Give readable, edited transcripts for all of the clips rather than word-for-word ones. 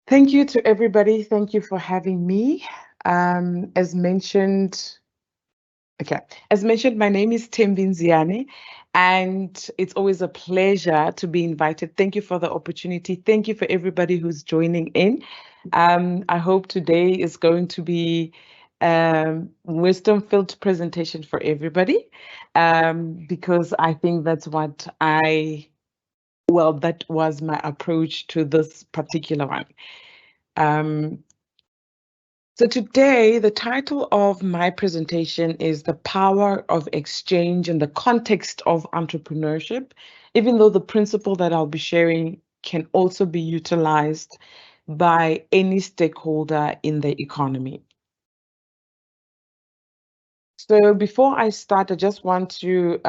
Thank you to everybody. Thank you for having me. As mentioned, okay, as mentioned, my name is Nziane, and it's always a pleasure to be invited. Thank you for the opportunity. Thank you for everybody who's joining in. I hope today is going to be wisdom-filled presentation for everybody, because I think that's what that was my approach to this particular one. Um, so today, the title of my presentation is The Power of Exchange in the Context of Entrepreneurship, even though the principle that I'll be sharing can also be utilized by any stakeholder in the economy. So before I start, I just want to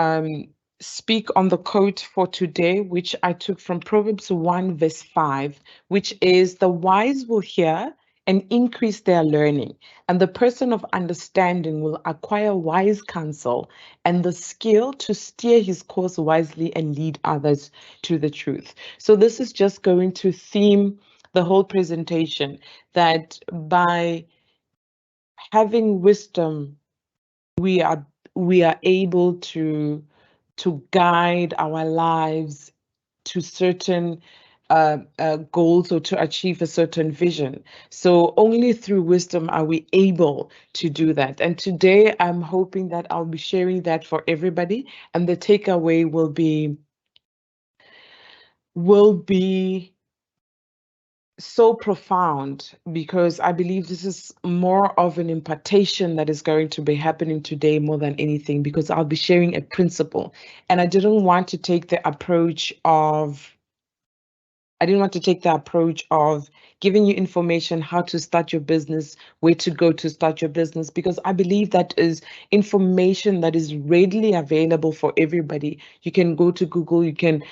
speak on the quote for today, which I took from Proverbs 1, verse 5, which is, "The wise will hear and increase their learning, and the person of understanding will acquire wise counsel and the skill to steer his course wisely and lead others to the truth." So this is just going to theme the whole presentation, that by having wisdom, we are able to guide our lives to certain goals, or to achieve a certain vision. So only through wisdom are we able to do that. And today I'm hoping that I'll be sharing that for everybody, and the takeaway will be so profound, because I believe this is more of an impartation that is going to be happening today more than anything, because I'll be sharing a principle. And I didn't want to take the approach of giving you information how to start your business, where to go to start your business, because I believe that is information that is readily available for everybody. You can go to Google, you can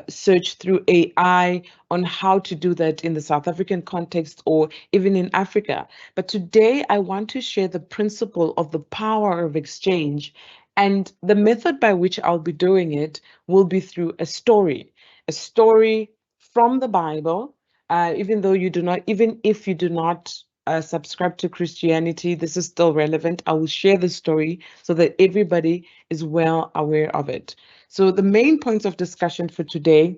search through AI on how to do that in the South African context, or even in Africa. But today I want to share the principle of the power of exchange. And the method by which I'll be doing it will be through a story from the Bible. Even if you do not subscribe to Christianity, this is still relevant. I will share the story so that everybody is well aware of it. So the main points of discussion for today,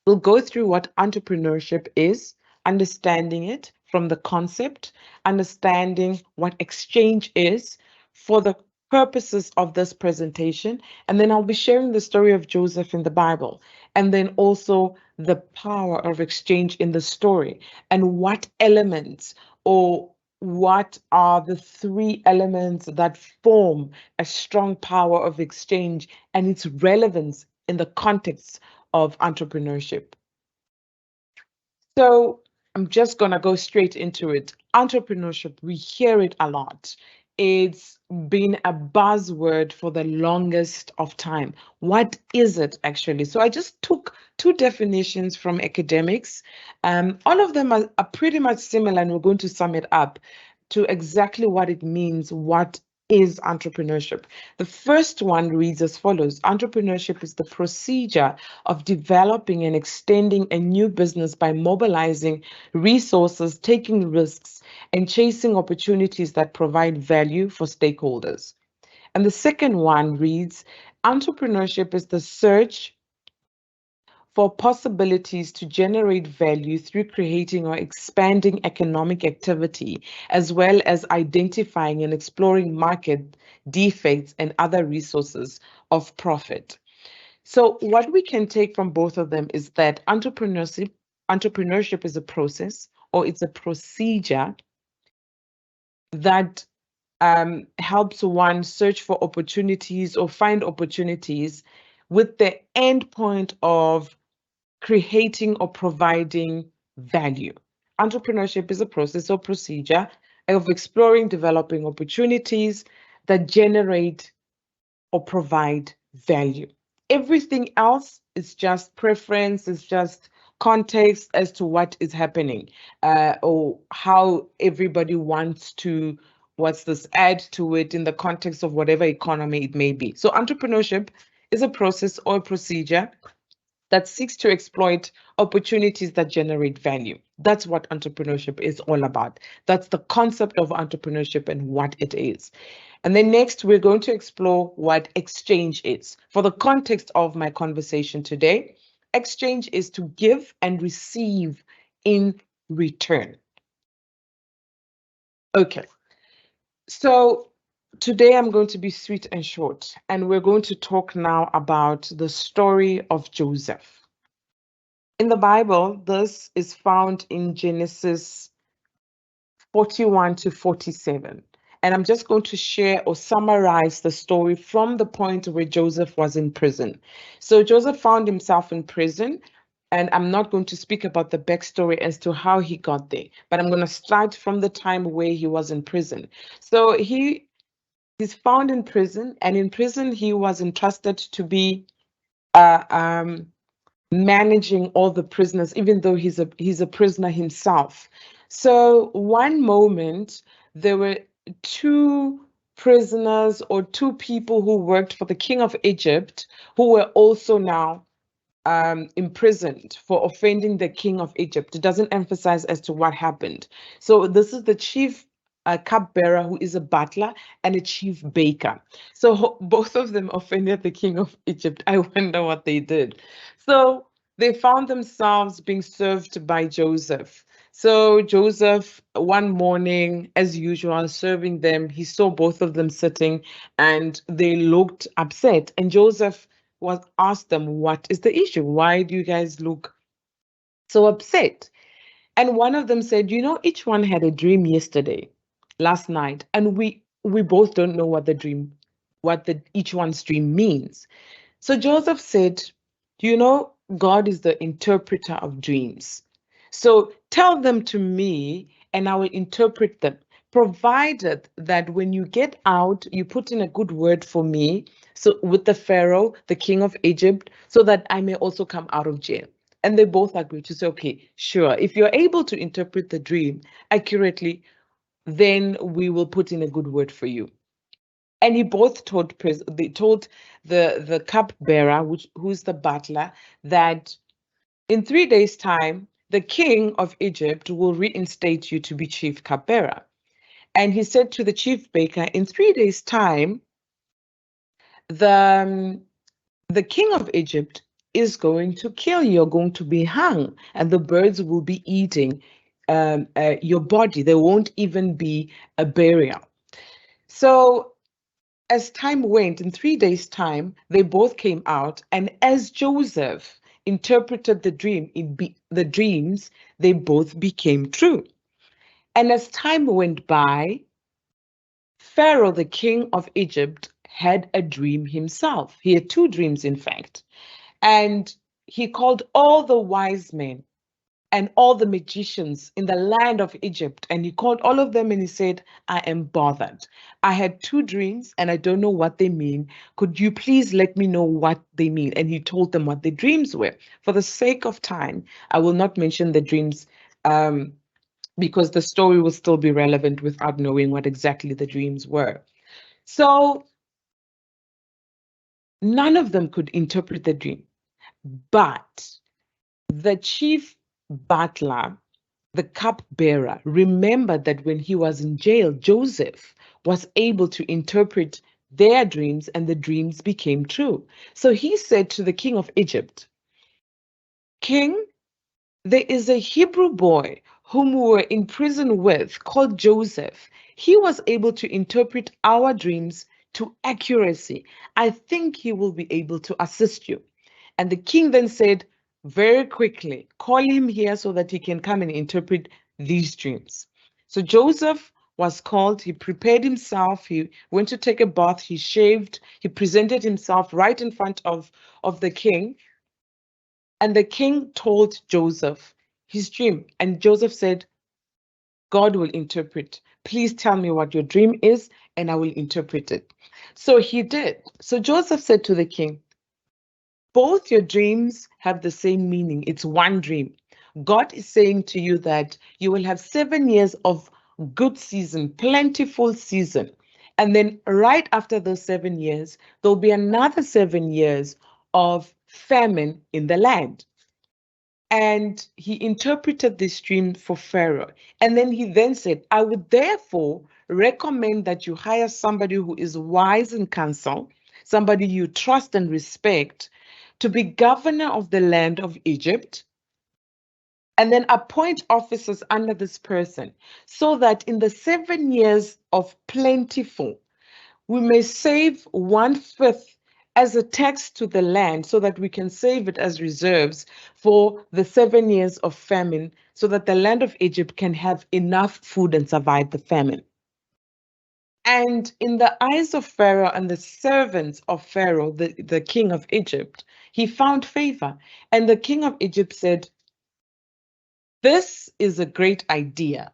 we'll go through what entrepreneurship is, understanding it from the concept, understanding what exchange is for the purposes of this presentation, and then I'll be sharing the story of Joseph in the Bible, and then also the power of exchange in the story, and what elements, or what are the three elements that form a strong power of exchange and its relevance in the context of entrepreneurship. So I'm just going to go straight into it. Entrepreneurship, we hear it a lot. It's been a buzzword for the longest of time. What is it actually? So I just took two definitions from academics. All of them are pretty much similar, and we're going to sum it up to exactly what it means. What is entrepreneurship? The first one reads as follows: Entrepreneurship is the procedure of developing and extending a new business by mobilizing resources, taking risks, and chasing opportunities that provide value for stakeholders. And the second one reads: Entrepreneurship is the search for possibilities to generate value through creating or expanding economic activity, as well as identifying and exploring market defects and other resources of profit. So what we can take from both of them is that entrepreneurship is a process, or it's a procedure that helps one search for opportunities or find opportunities with the end point of creating or providing value. Entrepreneurship is a process or procedure of exploring, developing opportunities that generate or provide value. Everything else is just preference, is just context as to what is happening, or how everybody wants to, add to it in the context of whatever economy it may be. So entrepreneurship is a process or a procedure that seeks to exploit opportunities that generate value. That's what entrepreneurship is all about. That's the concept of entrepreneurship and what it is. And then next, we're going to explore what exchange is. For the context of my conversation today, exchange is to give and receive in return. Okay, so today I'm going to be sweet and short, and we're going to talk now about the story of Joseph. In the Bible, this is found in Genesis 41 to 47. And I'm just going to share or summarize the story from the point where Joseph was in prison. So Joseph found himself in prison, and I'm not going to speak about the backstory as to how he got there, but I'm going to start from the time where he was in prison. So he's found in prison, and in prison he was entrusted to be managing all the prisoners, even though he's a prisoner himself. So one moment there were two prisoners or two people who worked for the king of Egypt who were also now imprisoned for offending the king of Egypt. It doesn't emphasize as to what happened. So this is the chief cupbearer, who is a butler, and a chief baker. So both of them offended the king of Egypt. I wonder what they did. So they found themselves being served by Joseph. So Joseph, one morning, as usual, serving them, he saw both of them sitting and they looked upset. And Joseph was asked them, what is the issue? Why do you guys look so upset? And one of them said, each one had a dream last night, and we both don't know what each one's dream means. So Joseph said, God is the interpreter of dreams. So tell them to me and I will interpret them, provided that when you get out, you put in a good word for me, so with the Pharaoh, the king of Egypt, so that I may also come out of jail. And they both agreed to say, okay, sure, if you're able to interpret the dream accurately, then we will put in a good word for you. And he both told the cupbearer, who's the butler, that in 3 days' time, the king of Egypt will reinstate you to be chief cupbearer. And he said to the chief baker, in 3 days' time, the king of Egypt is going to kill you. You're going to be hung, and the birds will be eating your body. There won't even be a burial. So as time went, in 3 days' time, they both came out, and as Joseph interpreted the dreams, they both became true. And as time went by, Pharaoh, the king of Egypt, had a dream himself. He had two dreams, in fact. And he called all the wise men and all the magicians in the land of Egypt. And he called all of them and he said, I am bothered. I had two dreams and I don't know what they mean. Could you please let me know what they mean? And he told them what the dreams were. For the sake of time, I will not mention the dreams because the story will still be relevant without knowing what exactly the dreams were. So none of them could interpret the dream, but the chief butler, the cupbearer, remembered that when he was in jail, Joseph was able to interpret their dreams and the dreams became true. So he said to the king of Egypt, King, there is a Hebrew boy whom we were in prison with called Joseph. He was able to interpret our dreams to accuracy. I think he will be able to assist you. And the king then said, very quickly, call him here so that he can come and interpret these dreams. So Joseph was called, he prepared himself, he went to take a bath, he shaved, he presented himself right in front of the king. And the king told Joseph his dream. And Joseph said, God will interpret. Please tell me what your dream is, and I will interpret it. So he did. So Joseph said to the king, both your dreams have the same meaning. It's one dream. God is saying to you that you will have 7 years of good season, plentiful season. And then right after those 7 years, there'll be another 7 years of famine in the land. And he interpreted this dream for Pharaoh. And then he then said, I would therefore recommend that you hire somebody who is wise in counsel, somebody you trust and respect, to be governor of the land of Egypt, and then appoint officers under this person, so that in the 7 years of plentiful, we may save 1/5 as a tax to the land, so that we can save it as reserves for the 7 years of famine, so that the land of Egypt can have enough food and survive the famine. And in the eyes of Pharaoh and the servants of Pharaoh, the king of Egypt, he found favor. And the king of Egypt said, this is a great idea.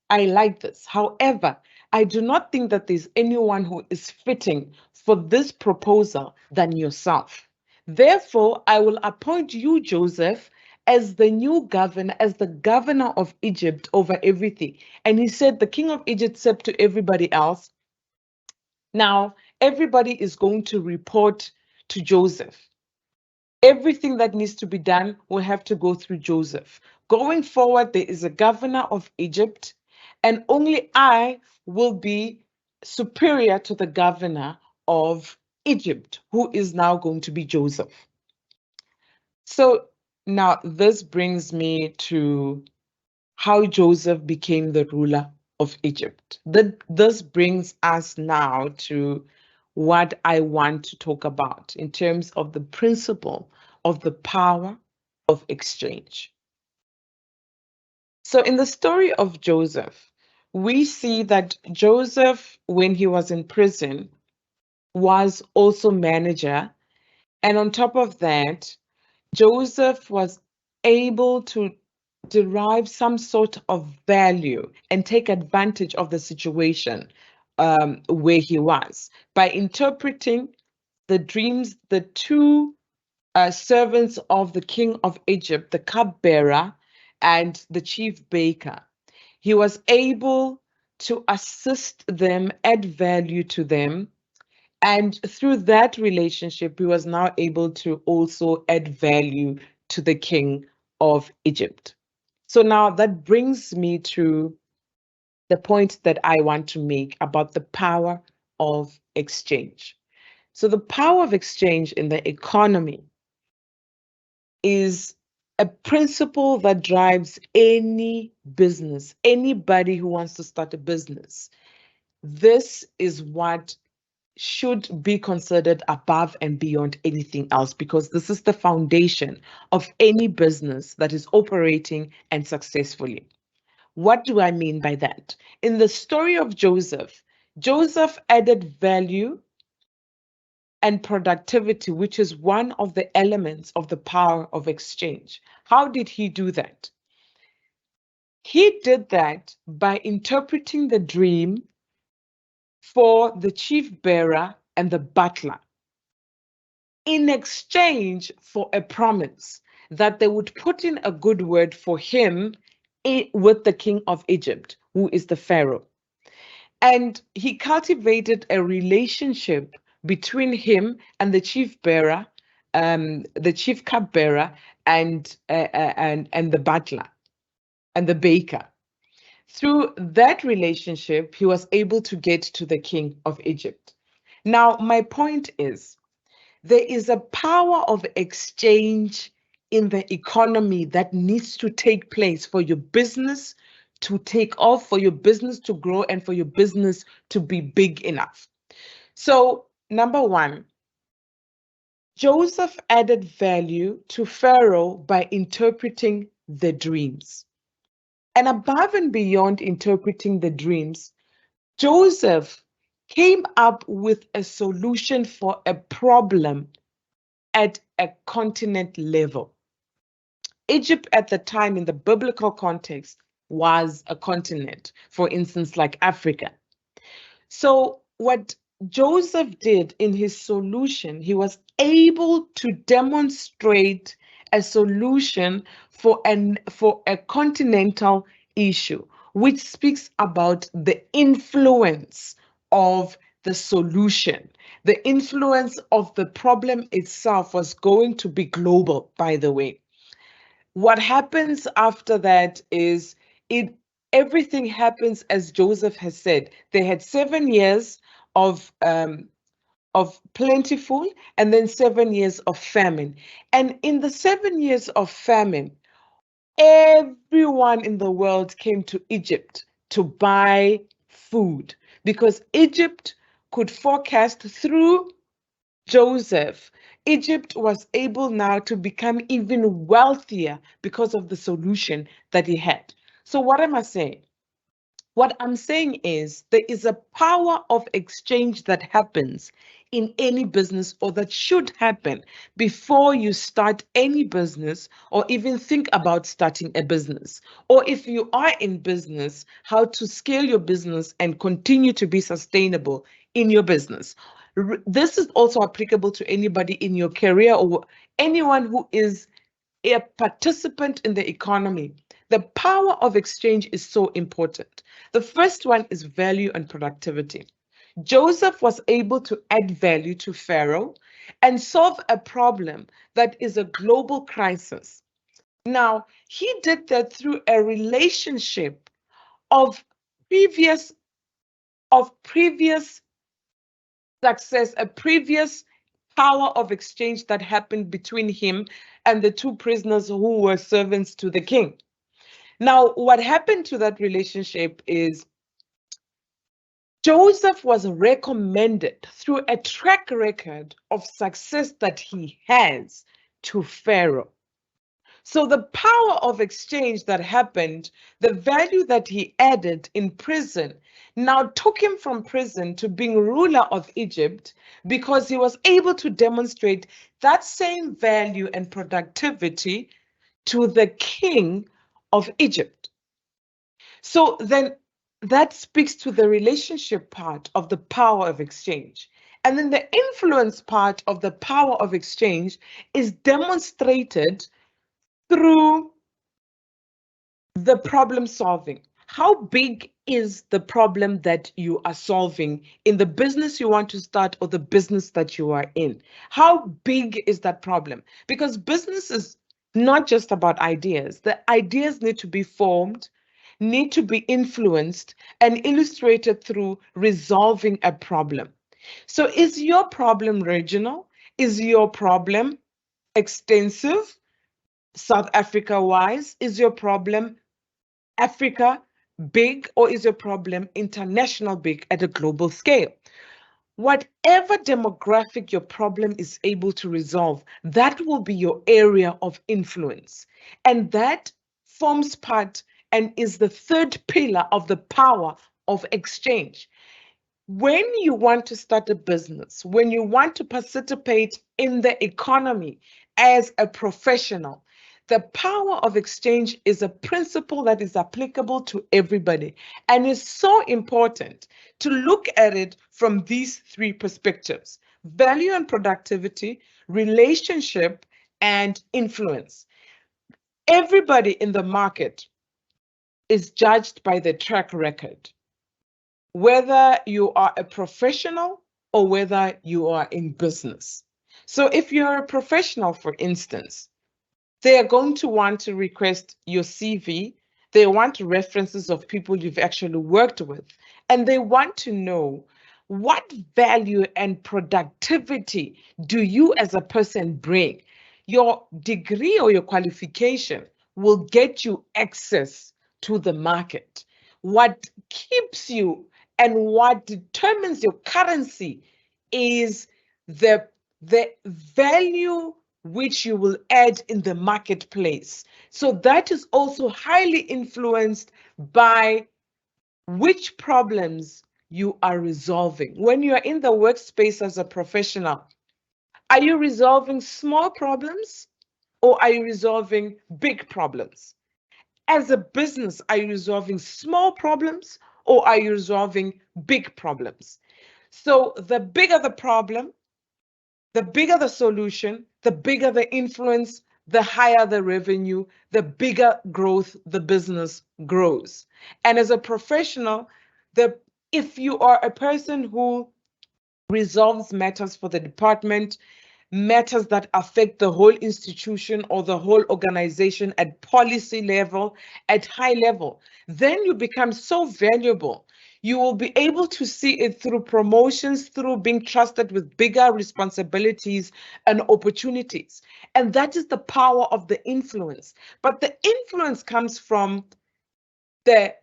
I like this. However, I do not think that there's anyone who is fitting for this proposal than yourself. Therefore, I will appoint you, Joseph, as the new governor, as the governor of Egypt over everything. And he said, the king of Egypt said to everybody else, now everybody is going to report to Joseph. Everything that needs to be done will have to go through Joseph. Going forward, there is a governor of Egypt, and only I will be superior to the governor of Egypt, who is now going to be Joseph. So now this brings me to how Joseph became the ruler of Egypt. This brings us now to what I want to talk about in terms of the principle of the power of exchange. So in the story of Joseph, we see that Joseph, when he was in prison, was also manager. And on top of that, Joseph was able to derive some sort of value and take advantage of the situation where he was by interpreting the dreams. The two servants of the king of Egypt, the cupbearer and the chief baker, he was able to assist them, add value to them. And through that relationship, he was now able to also add value to the king of Egypt. So now that brings me to the point that I want to make about the power of exchange. So the power of exchange in the economy is a principle that drives any business, anybody who wants to start a business. This is what should be considered above and beyond anything else, because this is the foundation of any business that is operating and successfully. What do I mean by that? In the story of Joseph, Joseph added value and productivity, which is one of the elements of the power of exchange. How did he do that? He did that by interpreting the dream for the chief bearer and the butler in exchange for a promise that they would put in a good word for him with the king of Egypt, who is the Pharaoh. And he cultivated a relationship between him and the chief bearer, the chief cupbearer, and the butler and the baker. Through that relationship, he was able to get to the king of Egypt. Now, my point is, there is a power of exchange in the economy that needs to take place for your business to take off, for your business to grow, and for your business to be big enough. So, number one, Joseph added value to Pharaoh by interpreting the dreams. And above and beyond interpreting the dreams, Joseph came up with a solution for a problem at a continent level. Egypt at the time, in the biblical context, was a continent, for instance, like Africa. So what Joseph did in his solution, he was able to demonstrate a solution for a continental issue, which speaks about the influence of the solution. The influence of the problem itself was going to be global, by the way. What happens after that is it everything happens as Joseph has said. They had 7 years of plentiful and then 7 years of famine. And in the 7 years of famine, everyone in the world came to Egypt to buy food because Egypt could forecast through Joseph. Egypt was able now to become even wealthier because of the solution that he had. So, what am I saying? What I'm saying is there is a power of exchange that happens in any business or that should happen before you start any business or even think about starting a business. Or if you are in business, how to scale your business and continue to be sustainable in your business. This is also applicable to anybody in your career or anyone who is a participant in the economy. The power of exchange is so important. The first one is value and productivity. Joseph was able to add value to Pharaoh and solve a problem that is a global crisis. Now, he did that through a relationship of previous previous success, a previous power of exchange that happened between him and the two prisoners who were servants to the king. Now, what happened to that relationship is Joseph was recommended through a track record of success that he has to Pharaoh. So the power of exchange that happened, the value that he added in prison, now took him from prison to being ruler of Egypt because he was able to demonstrate that same value and productivity to the king of Egypt. So then that speaks to the relationship part of the power of exchange. And then the influence part of the power of exchange is demonstrated through the problem solving. How big is the problem that you are solving in the business you want to start or the business that you are in? How big is that problem? Because business is not just about ideas. The ideas need to be formed, need to be influenced and illustrated through resolving a problem. So is your problem regional? Is your problem extensive? South Africa wise? Is your problem Africa big, or is your problem international big at a global scale? Whatever demographic your problem is able to resolve, that will be your area of influence. And that forms part and is the third pillar of the power of exchange. When you want to start a business, when you want to participate in the economy as a professional, the power of exchange is a principle that is applicable to everybody. And it's so important to look at it from these three perspectives: value and productivity, relationship, and influence. Everybody in the market is judged by the track record, whether you are a professional or whether you are in business. So if you're a professional, for instance, they are going to want to request your CV. They want references of people you've actually worked with, and they want to know what value and productivity do you as a person bring. Your degree or your qualification will get you access to the market. What keeps you and what determines your currency is the value which you will add in the marketplace. So that is also highly influenced by which problems you are resolving. When you are in the workspace as a professional, are you resolving small problems or are you resolving big problems? As a business, are you resolving small problems or are you resolving big problems? So the bigger the problem, the bigger the solution, the bigger the influence, the higher the revenue, the bigger growth the business grows. And as a professional, if you are a person who resolves matters for the department, matters that affect the whole institution or the whole organization at policy level, at high level, then you become so valuable. You will be able to see it through promotions, through being trusted with bigger responsibilities and opportunities. And that is the power of the influence. But the influence comes from the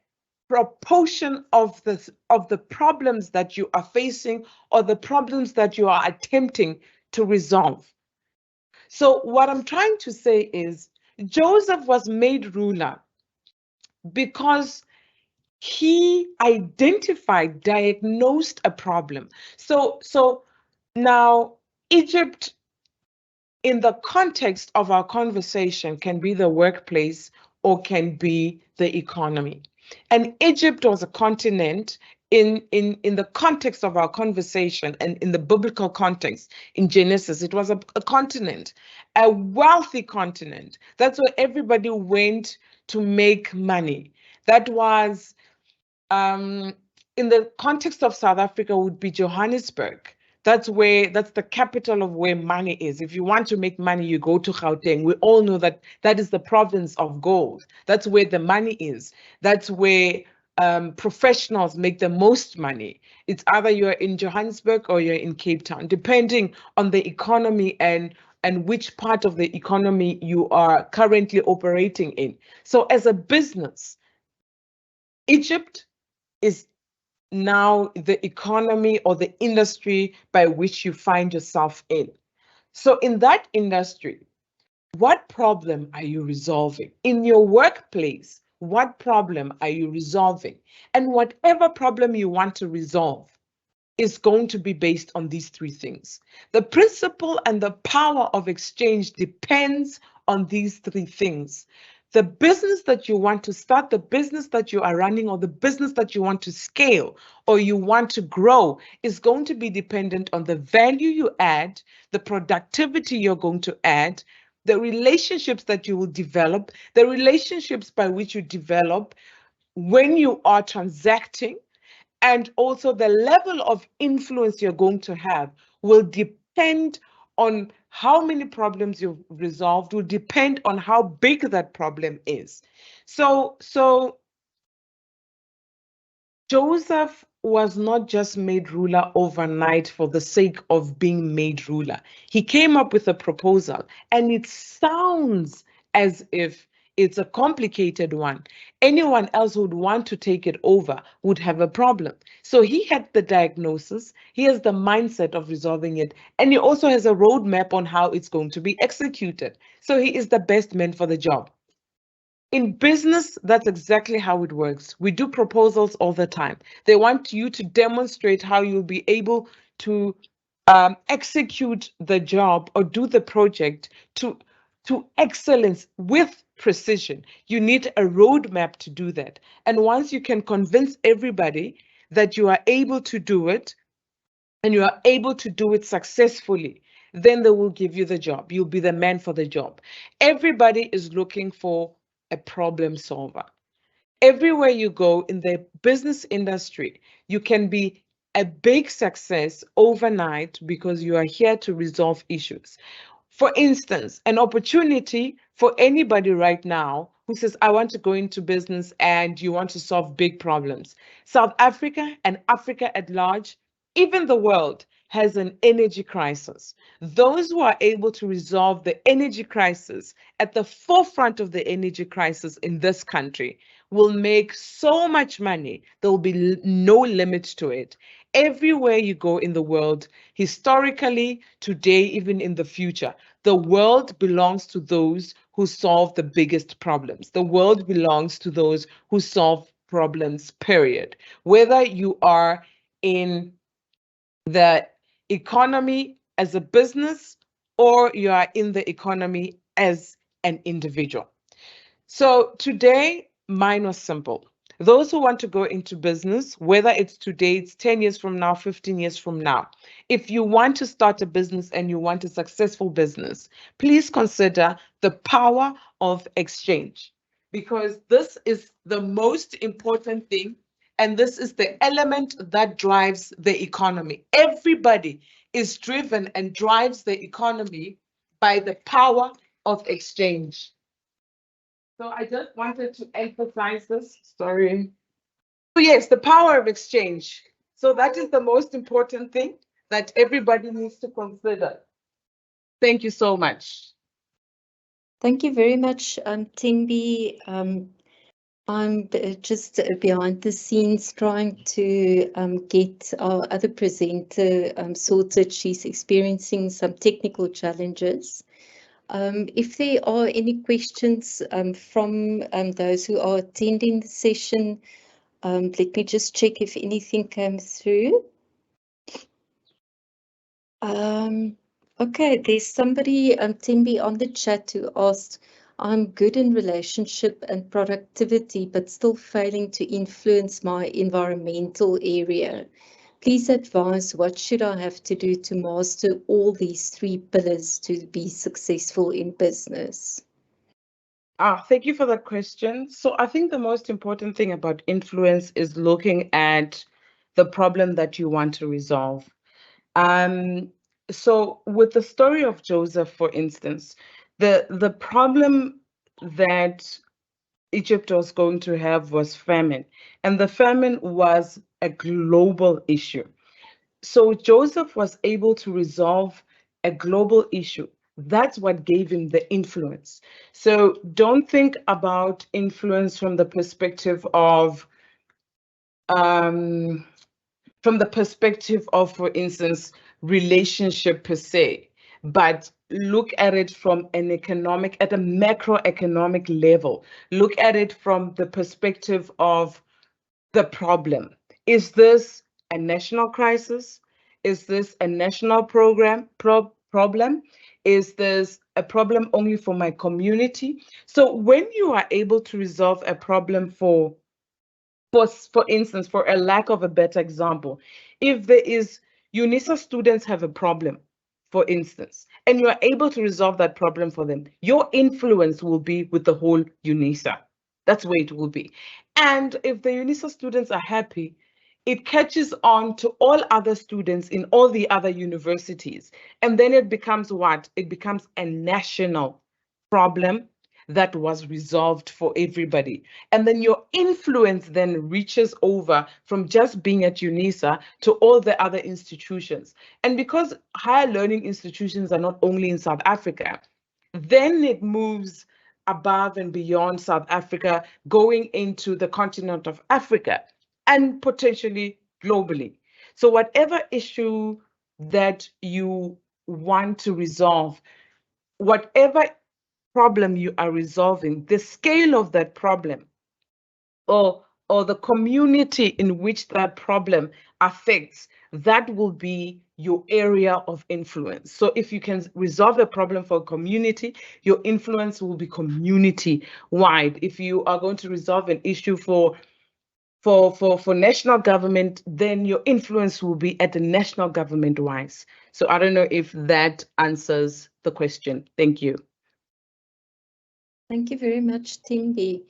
proportion of the problems that you are facing or the problems that you are attempting to resolve. So what I'm trying to say is Joseph was made ruler because he identified, diagnosed a problem. So now Egypt, in the context of our conversation, can be the workplace or can be the economy. And Egypt was a continent in the context of our conversation and in the biblical context in Genesis. It was a continent, a wealthy continent. That's where everybody went to make money. That was in the context of South Africa would be Johannesburg. That's the capital of where money is. If you want to make money, you go to Gauteng. We all know that that is the province of gold. That's where the money is. That's where professionals make the most money. It's either you're in Johannesburg or you're in Cape Town, depending on the economy and which part of the economy you are currently operating in. So as a business, Egypt is now the economy or the industry by which you find yourself in. So in that industry, what problem are you resolving? In your workplace, what problem are you resolving? And whatever problem you want to resolve is going to be based on these three things. The principle and the power of exchange depends on these three things. The business that you want to start, the business that you are running, or the business that you want to scale or you want to grow is going to be dependent on the value you add, the productivity you're going to add, the relationships that you will develop, the relationships by which you develop when you are transacting, and also the level of influence you're going to have will depend on how many problems you've resolved, will depend on how big that problem is. So Joseph was not just made ruler overnight for the sake of being made ruler. He came up with a proposal, and it sounds as if it's a complicated one. Anyone else who would want to take it over would have a problem. So he had the diagnosis, he has the mindset of resolving it, and he also has a roadmap on how it's going to be executed. So he is the best man for the job. In business, that's exactly how it works. We do proposals all the time. They want you to demonstrate how you'll be able to execute the job or do the project to excellence with precision. You need a roadmap to do that. And once you can convince everybody that you are able to do it and you are able to do it successfully, then they will give you the job. You'll be the man for the job. Everybody is looking for a problem solver. Everywhere you go in the business industry, you can be a big success overnight because you are here to resolve issues. For instance, an opportunity for anybody right now who says, I want to go into business and you want to solve big problems. South Africa and Africa at large, even the world, has an energy crisis. Those who are able to resolve the energy crisis at the forefront of the energy crisis in this country will make so much money, there will be no limit to it. Everywhere you go in the world, historically, today, even in the future, the world belongs to those who solve the biggest problems. The world belongs to those who solve problems, period. Whether you are in the economy as a business or you are in the economy as an individual. So today, mine was simple. Those who want to go into business, whether it's today, it's 10 years from now, 15 years from now, if you want to start a business and you want a successful business, please consider the power of exchange, because this is the most important thing And this is the element that drives the economy. Everybody is driven and drives the economy by the power of exchange. So I just wanted to emphasize this. Sorry. So yes, the power of exchange. So that is the most important thing that everybody needs to consider. Thank you so much. Thank you very much, Thembi. I'm just behind the scenes trying to get our other presenter sorted. She's experiencing some technical challenges. If there are any questions from those who are attending the session, let me just check if anything came through. Okay, there's somebody, Thembi, on the chat who asked, I'm good in relationship and productivity, but still failing to influence my environmental area. Please advise what should I have to do to master all these three pillars to be successful in business? Thank you for that question. So I think the most important thing about influence is looking at the problem that you want to resolve. So with the story of Joseph, for instance, the problem that Egypt was going to have was famine, and the famine was a global issue. So Joseph was able to resolve a global issue. That's what gave him the influence. So don't think about influence from the perspective of um, for instance, relationship per se, but look at it from at a macroeconomic level. Look at it from the perspective of the problem. Is this a national crisis? Is this a national problem? Is this a problem only for my community? So when you are able to resolve a problem for instance, for a lack of a better example, if there is Unisa students have a problem, for instance, and you are able to resolve that problem for them, your influence will be with the whole Unisa. That's where it will be. And if the Unisa students are happy, it catches on to all other students in all the other universities. And then it becomes what? It becomes a national problem that was resolved for everybody. And then your influence then reaches over from just being at UNISA to all the other institutions. And because higher learning institutions are not only in South Africa, then it moves above and beyond South Africa, going into the continent of Africa and potentially globally. So whatever issue that you want to resolve, whatever problem you are resolving, the scale of that problem, or the community in which that problem affects, that will be your area of influence. So if you can resolve a problem for a community, your influence will be community wide. If you are going to resolve an issue for national government, then your influence will be at the national government wise. So I don't know if that answers the question. Thank you. Thank you very much, Thembi.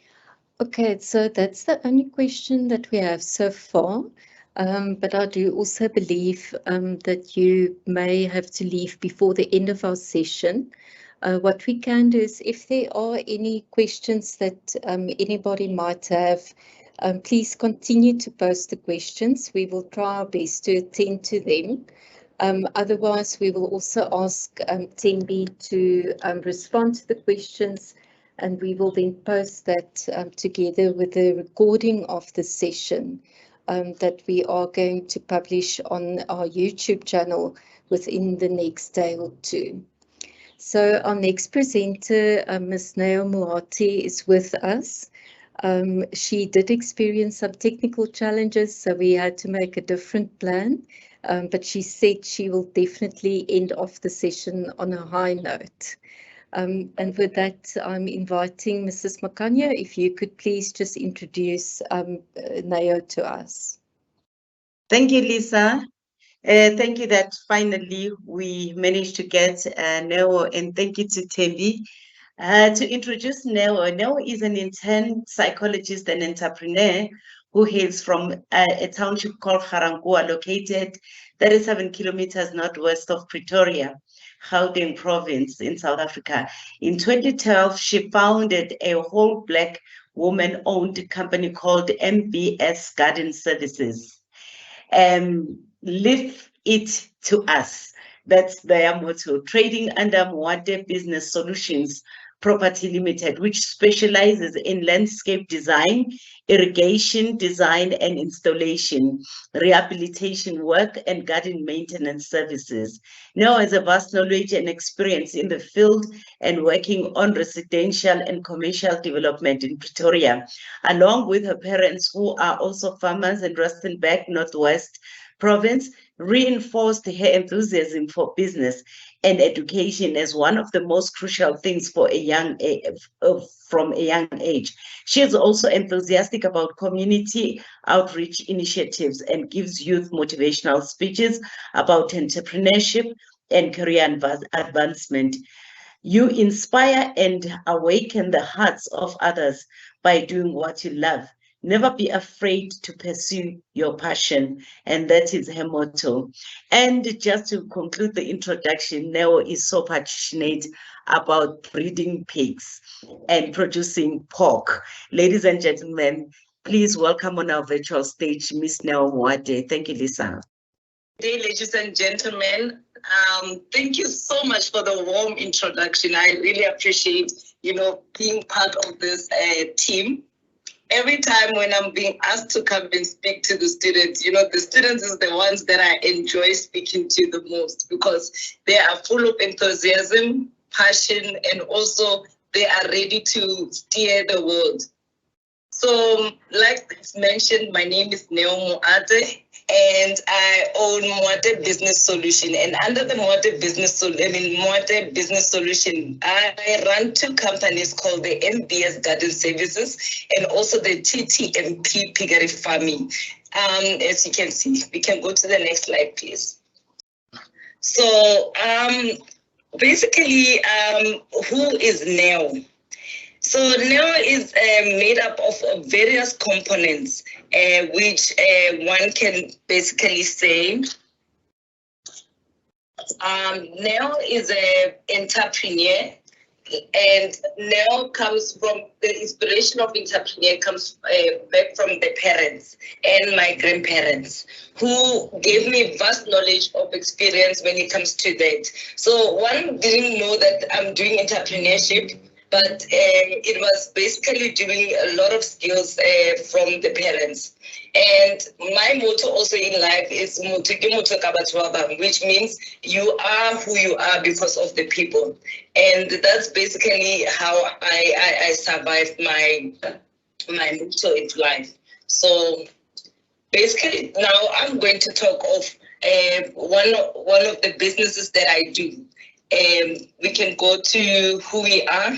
Okay, so that's the only question that we have so far. But I do also believe that you may have to leave before the end of our session. What we can do is, if there are any questions that anybody might have, please continue to post the questions. We will try our best to attend to them. Otherwise, we will also ask Thembi to respond to the questions, and we will then post that together with the recording of the session that we are going to publish on our YouTube channel within the next day or two. So our next presenter, Ms. Neo Moate, is with us. She did experience some technical challenges, so we had to make a different plan. But she said she will definitely end off the session on a high note. And with that, I'm inviting Mrs. Makanya, if you could please just introduce Neo to us. Thank you, Lisa. Thank you that finally we managed to get Neo, and thank you to Thembi. To introduce Neo, Neo is an intern psychologist and entrepreneur who hails from a township called Garankuwa, located 37 kilometers northwest of Pretoria, Gauteng province in South Africa. In 2012, she founded a whole Black woman-owned company called MBS Garden Services. Live it to us. That's their motto. Trading under Moate Business Solutions Property Limited, which specializes in landscape design, irrigation design and installation, rehabilitation work, and garden maintenance services. Neo has a vast knowledge and experience in the field and working on residential and commercial development in Pretoria, along with her parents, who are also farmers in Rustenburg, Northwest Province, reinforced her enthusiasm for business and education as one of the most crucial things for from a young age. She is also enthusiastic about community outreach initiatives and gives youth motivational speeches about entrepreneurship and career advancement. You inspire and awaken the hearts of others by doing what you love. Never be afraid to pursue your passion. And that is her motto. And just to conclude the introduction, Neo is so passionate about breeding pigs and producing pork. Ladies and gentlemen, please welcome on our virtual stage, Miss Neo Moate. Thank you, Lisa. Good day, ladies and gentlemen. Thank you so much for the warm introduction. I really appreciate, being part of this team. Every time when I'm being asked to come and speak to the students, the students is the ones that I enjoy speaking to the most, because they are full of enthusiasm, passion, and also they are ready to steer the world. So, like it's mentioned, my name is Neo Moate, and I own Moate Business Solution. And under the Moate Business Solution, I run two companies called the MBS Garden Services and also the TTMP Piggery Farming. As you can see, we can go to the next slide, please. So, basically, who is Neo? So Neo is made up of various components, which one can basically say. Neo is an entrepreneur, and Neo comes from the inspiration of entrepreneur comes back from the parents and my grandparents, who gave me vast knowledge of experience when it comes to that. So one didn't know that I'm doing entrepreneurship, but it was basically doing a lot of skills from the parents. And my motto also in life is which means you are who you are because of the people. And that's basically how I survived my motto in life. So basically now I'm going to talk of one of the businesses that I do. We can go to who we are.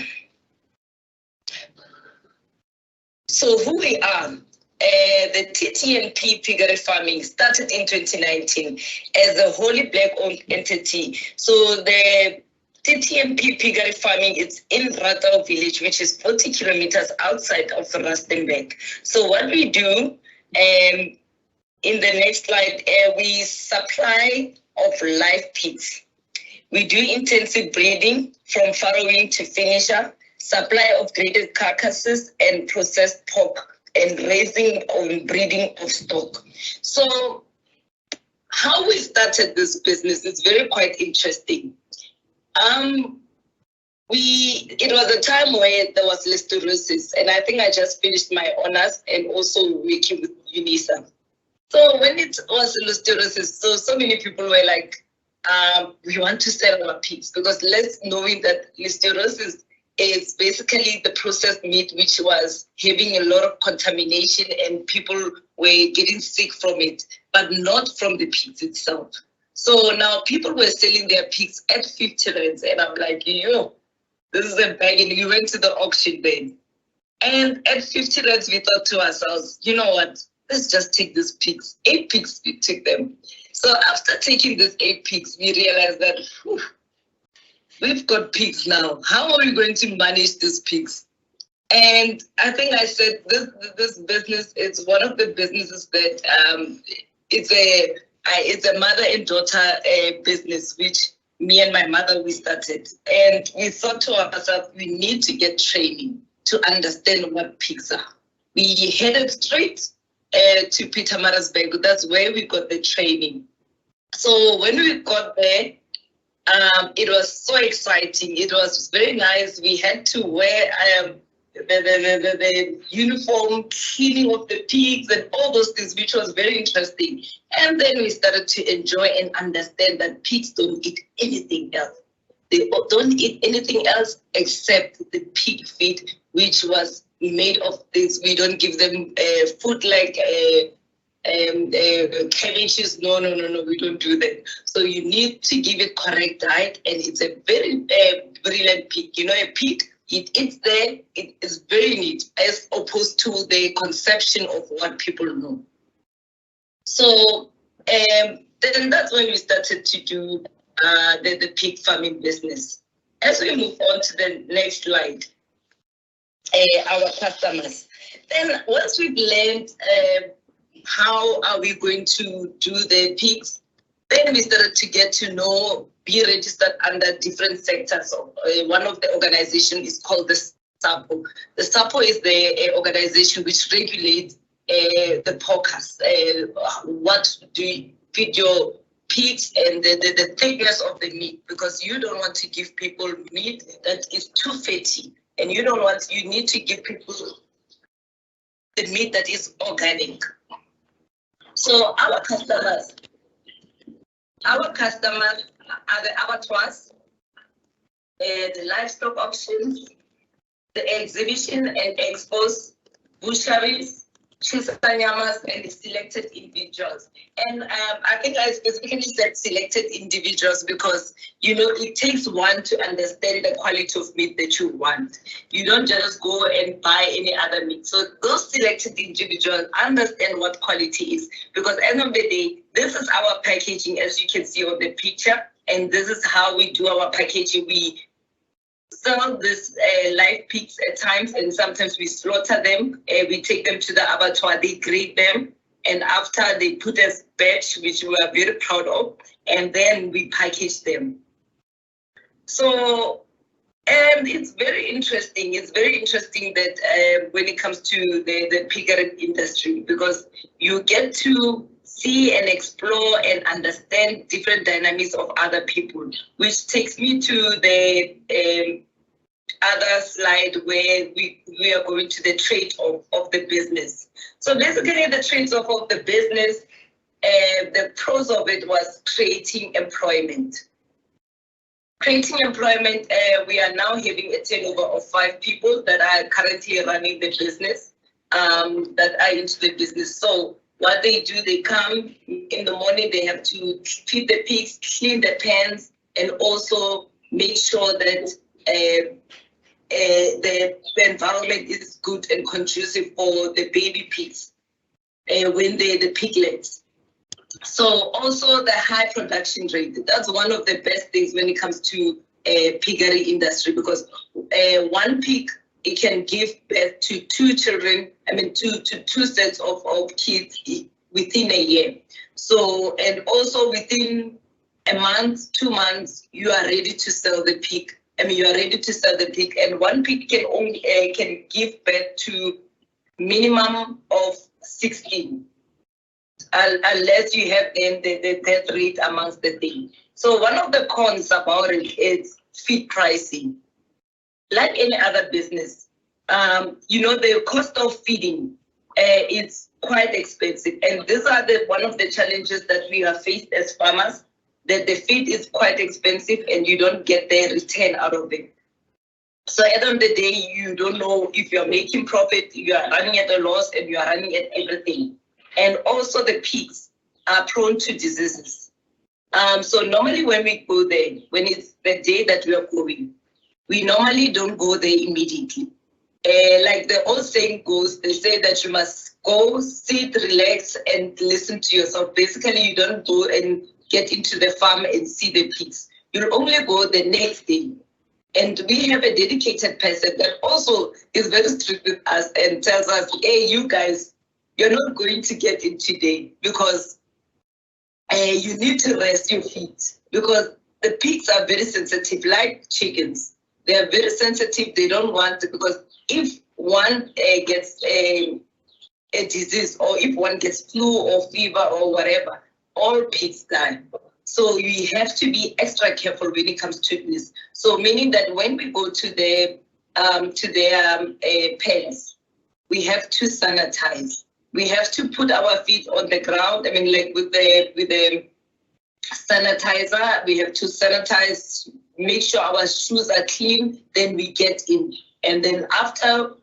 So who we are, the TTMP Piggery Farming started in 2019 as a wholly Black-owned entity. So the TTMP Piggery Farming is in Ratau village, which is 40 kilometers outside of Rustenburg. So what we do, in the next slide, we supply of live pigs. We do intensive breeding from farrowing to finisher, supply of graded carcasses and processed pork, and raising or breeding of stock. So how we started this business is very quite interesting. It was a time where there was listeriosis, and I think I just finished my honors and also working with Unisa. So when it was listeriosis, so many people were like, we want to sell our pigs, because let's knowing that listeriosis is basically the processed meat, which was having a lot of contamination and people were getting sick from it, but not from the pigs itself. So now people were selling their pigs at 50 rands, and I'm like, yo, this is a bargain. We went to the auction then. And at 50 rands, we thought to ourselves, you know what, let's just take these pigs. 8 pigs, we took them. So after taking these 8 pigs, we realized that, we've got pigs now. How are we going to manage these pigs? And I think I said this business is one of the businesses that it's a mother and daughter business, which me and my mother, we started. And we thought to ourselves, we need to get training to understand what pigs are. We headed straight to Pietermaritzburg. That's where we got the training. So when we got there, it was so exciting. It was very nice. We had to wear the uniform, cleaning of the pigs and all those things, which was very interesting. And then we started to enjoy and understand that pigs don't eat anything else. They don't eat anything else except the pig feed, which was made of this. We don't give them food like cabbages. No, we don't do that. So you need to give it correct diet, and it's a very brilliant pig. You know, a pig, it eats there, it is very neat, as opposed to the conception of what people know. So then that's when we started to do the pig farming business. As we move on to the next slide, our customers. Then once we've learned how are we going to do the pigs, then we started to get to know, be registered under different sectors. One of the organizations is called the SAPO. The SAPO is the organization which regulates the porkers. What do you feed your pigs and the thickness of the meat, because you don't want to give people meat that is too fatty, and you need to give people the meat that is organic. So our customers are the abattoirs, the livestock auctions, the exhibition and expos, butcheries, chisanyamas, and the selected individuals. And I think I specifically said selected individuals because, you know, it takes one to understand the quality of meat that you want. You don't just go and buy any other meat. So those selected individuals understand what quality is, because at the end of the day, this is our packaging, as you can see on the picture, and this is how we do our packaging. We sell this live pigs at times, and sometimes we slaughter them. We take them to the abattoir, they grade them, and after they put a batch, which we are very proud of, and then we package them. So, and it's very interesting. It's very interesting that when it comes to the piggery industry, because you get to see and explore and understand different dynamics of other people, which takes me to the other slide where we are going to the trade of the business. So basically the trades of the business, the pros of it was creating employment. Creating employment, we are now having a turnover of 5 people that are currently running the business, that are into the business. So what they do, they come in the morning, they have to feed the pigs, clean the pens, and also make sure that the environment is good and conducive for the baby pigs when the piglets. So also the high production rate, that's one of the best things when it comes to piggery industry, because one pig, it can give birth to 2 children, two sets of kids within a year. So, and also within a month, 2 months, you are ready to sell the pig. You are ready to sell the pig, and one pig can only can give birth to minimum of 16, unless you have then the death rate amongst the thing. So one of the cons about it is feed pricing. Like any other business, you know, the cost of feeding is quite expensive, and these are one of the challenges that we are faced as farmers. That the feed is quite expensive and you don't get the return out of it. So at the end of the day, you don't know if you're making profit, you are running at a loss, and you are running at everything. And also the pigs are prone to diseases. So normally when we go there, when it's the day that we are going, we normally don't go there immediately. Like the old saying goes, they say that you must go, sit, relax, and listen to yourself. Basically, you don't go and get into the farm and see the pigs. You'll only go the next day. And we have a dedicated person that also is very strict with us and tells us, hey, you guys, you're not going to get in today because you need to rest your feet, because the pigs are very sensitive, like chickens. They are very sensitive. They don't want to, because if one gets a disease, or if one gets flu or fever or whatever, all pigs die. So we have to be extra careful when it comes to this. So meaning that when we go to their pens, we have to sanitize. We have to put our feet on the ground. I mean, like with the sanitizer, we have to sanitize, make sure our shoes are clean, then we get in. And then after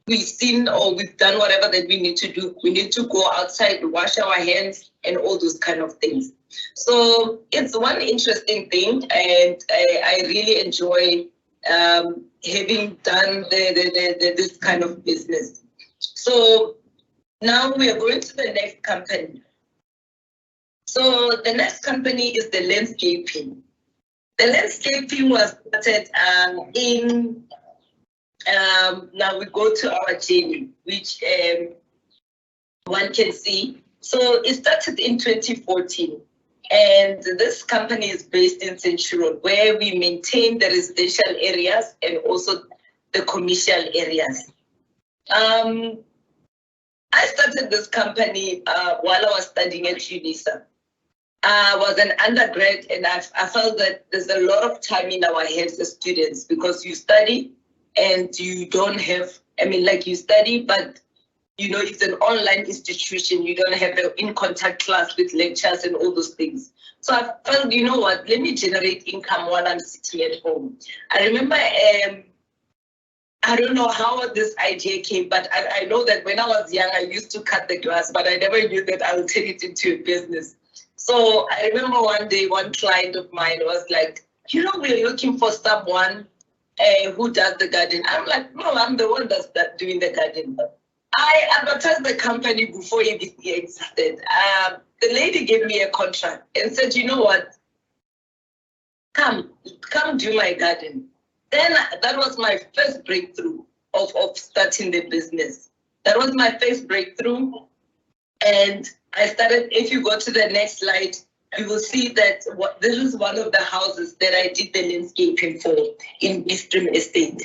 we've seen or we've done whatever that we need to do, we need to go outside, wash our hands and all those kind of things. So it's one interesting thing, and I really enjoy having done this kind of business. So now we are going to the next company. So the next company is the landscaping. The landscaping was started now we go to our journey, which one can see. So it started in 2014. And this company is based in Central, where we maintain the residential areas and also the commercial areas. I started this company while I was studying at Unisa. I was an undergrad, and I felt that there's a lot of time in our hands as students, because you study and you don't have, I mean, like you study, but you know, it's an online institution. You don't have an in-contact class with lectures and all those things. So I felt, you know what, let me generate income while I'm sitting at home. I remember, I don't know how this idea came, but I know that when I was young, I used to cut the grass, but I never knew that I would turn it into a business. So I remember one day, one client of mine was like, you know, we're looking for someone who does the garden. I'm like, no, I'm the one that's doing the garden. I advertised the company before it existed. The lady gave me a contract and said, you know what, come do my garden. Then that was my first breakthrough of starting the business. That was my first breakthrough. And I started, if you go to the next slide, you will see that this is one of the houses that I did the landscaping for in Dreamt Estate.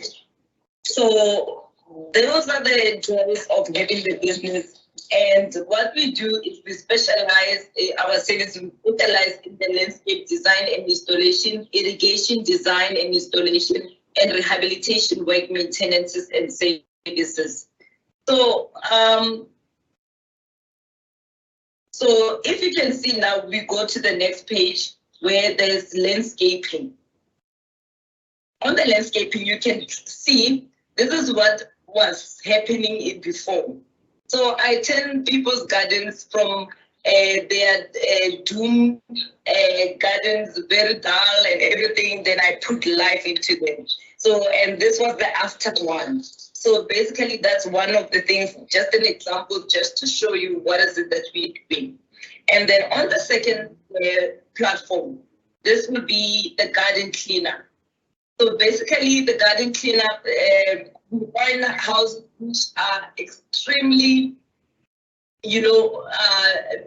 So those are the joys of having the business. And what we do is we specialize our service, we utilize in the landscape design and installation, irrigation design and installation, and rehabilitation work, maintenances and services. So, so if you can see now, we go to the next page where there's landscaping. On the landscaping, you can see this is what was happening before. So I turn people's gardens from their doomed gardens, very dull and everything, then I put life into them. So, and this was the after one. So basically that's one of the things, just an example, just to show you what is it that we're doing. And then on the second platform, this would be the garden cleaner. So basically the garden cleanup, we find houses which are extremely, you know,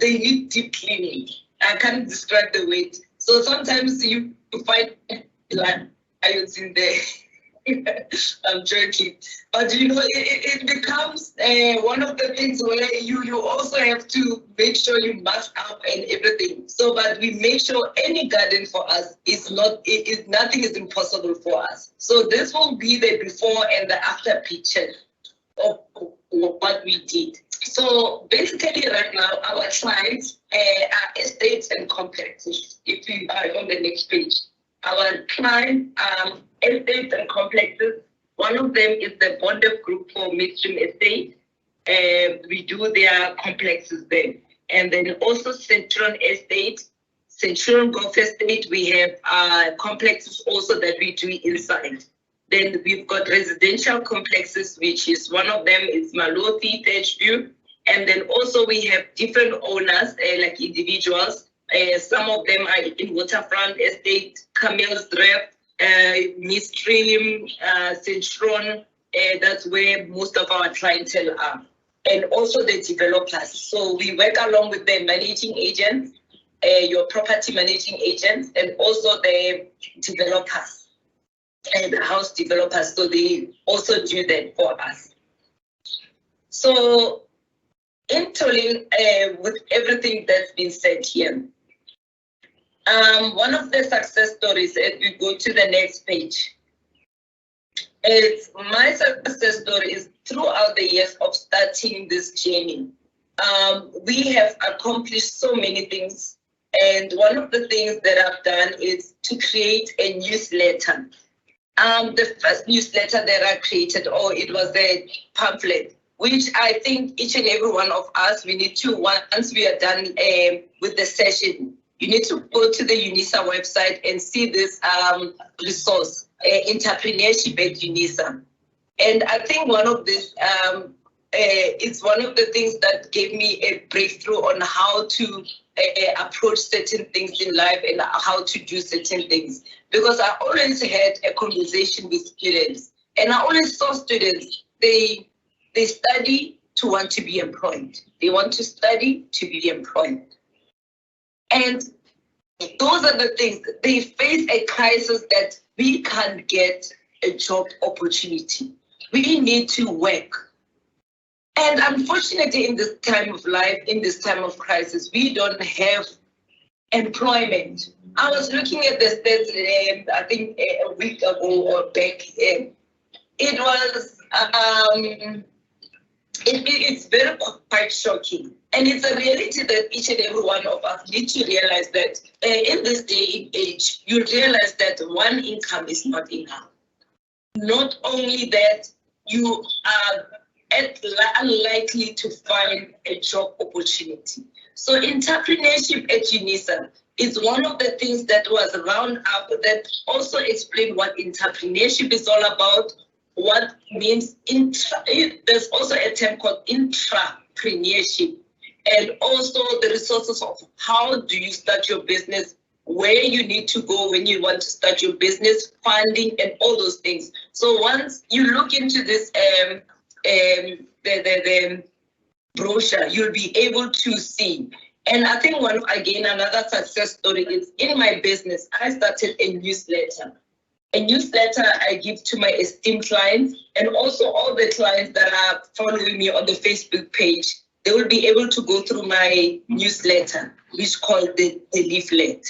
they need deep cleaning. I can't describe the weight. So sometimes you find like ions in there. I'm joking, but you know, it becomes one of the things where you also have to make sure you match up and everything. So, but we make sure any garden for us is not, nothing is impossible for us. So this will be the before and the after picture of what we did. So basically right now, our clients are estates and complexes. If you are on the next page, our clients are estates and complexes. One of them is the bonded group for midstream estate. We do their complexes there. And then also Central Estate, Central Golf Estate, we have complexes also that we do inside. Then we've got residential complexes, which is one of them is Mothudi, Thembi. And then also we have different owners, like individuals. Some of them are in waterfront estate, Camel's Draft, Midstream, Centron, that's where most of our clientele are. And also the developers. So we work along with the managing agents, your property managing agents, and also the developers and the house developers. So they also do that for us. So interlinked with everything that's been said here, one of the success stories, if we go to the next page, is my success story is throughout the years of starting this journey. We have accomplished so many things, and one of the things that I've done is to create a newsletter. The first newsletter that I created, it was a pamphlet, which I think each and every one of us, we need to, once we are done with the session, you need to go to the Unisa website and see this resource, Entrepreneurship at Unisa. And I think one of this, it's one of the things that gave me a breakthrough on how to approach certain things in life and how to do certain things. Because I always had a conversation with students, and I always saw students, they study to want to be employed. They want to study to be employed. And those are the things, they face a crisis that we can't get a job opportunity. We need to work. And unfortunately, in this time of life, in this time of crisis, we don't have employment. I was looking at the stats, I think a week ago or back. It was, it's very quite shocking. And it's a reality that each and every one of us need to realize that in this day and age, you realize that one income is not enough. Not only that, you are unlikely to find a job opportunity. So entrepreneurship at Unisa is one of the things that was round up that also explain what entrepreneurship is all about, what means there's also a term called intrapreneurship, and also the resources of how do you start your business, where you need to go when you want to start your business, funding, and all those things. So once you look into this the brochure, you'll be able to see. And I think another success story is in my business, I started a newsletter. A newsletter I give to my esteemed clients, and also all the clients that are following me on the Facebook page, they will be able to go through my newsletter, which is called the leaflet.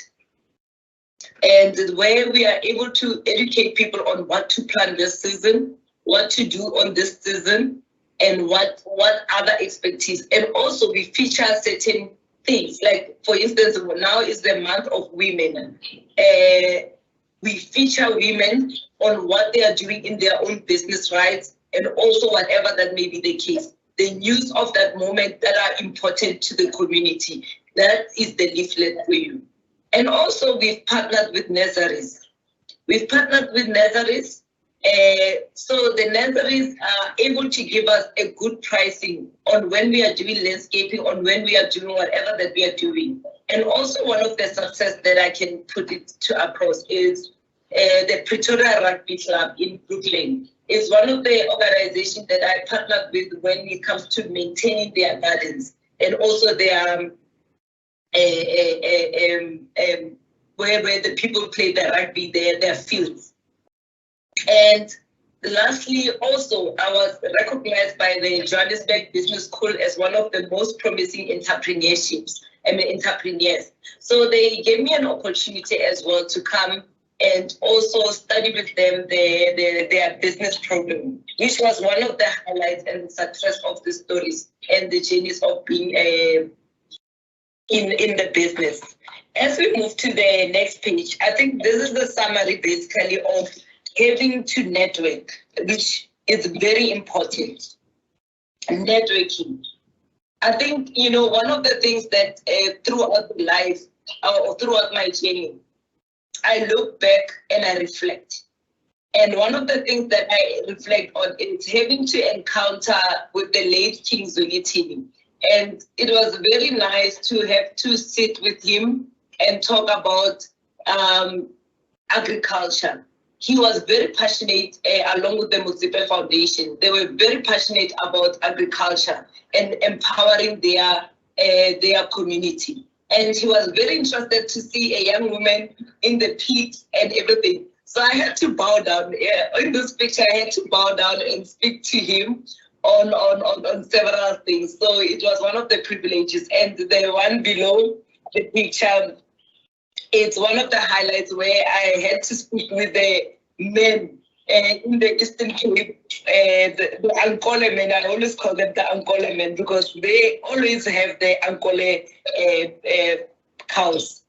And where we are able to educate people on what to plan this season, what to do on this season, and what other expertise. And also we feature certain things, like for instance, now is the month of women. We feature women on what they are doing in their own business rights, and also whatever that may be the case, the news of that moment that are important to the community. That is the leaflet for you. And also we've partnered with nurseries. So the nurseries are able to give us a good pricing on when we are doing landscaping, on when we are doing whatever that we are doing. And also one of the success that I can put it to across is the Pretoria Rugby Club in Brooklyn. It's one of the organizations that I partnered with when it comes to maintaining their gardens, and also their where the people play the rugby, their fields. And lastly, also, I was recognized by the Johannesburg Business School as one of the most promising entrepreneurs. So they gave me an opportunity as well to come and also study with them their business program, which was one of the highlights and success of the stories and the journeys of being in the business. As we move to the next page, I think this is the summary basically of having to network, which is very important. Networking. I think, one of the things that throughout life or throughout my journey, I look back and I reflect. And one of the things that I reflect on is having to encounter with the late King Zulitini. And it was very nice to have to sit with him and talk about agriculture. he was very passionate, along with the Mothudi Foundation. They were very passionate about agriculture and empowering their community. And he was very interested to see a young woman in the pigs and everything. So I had to bow down. In this picture, I had to bow down and speak to him on several things. So it was one of the privileges. And the one below the picture, it's one of the highlights where I had to speak with the men in the Eastern Cape, the Ankole men. I always call them the Ankole men because they always have the Ankole cows.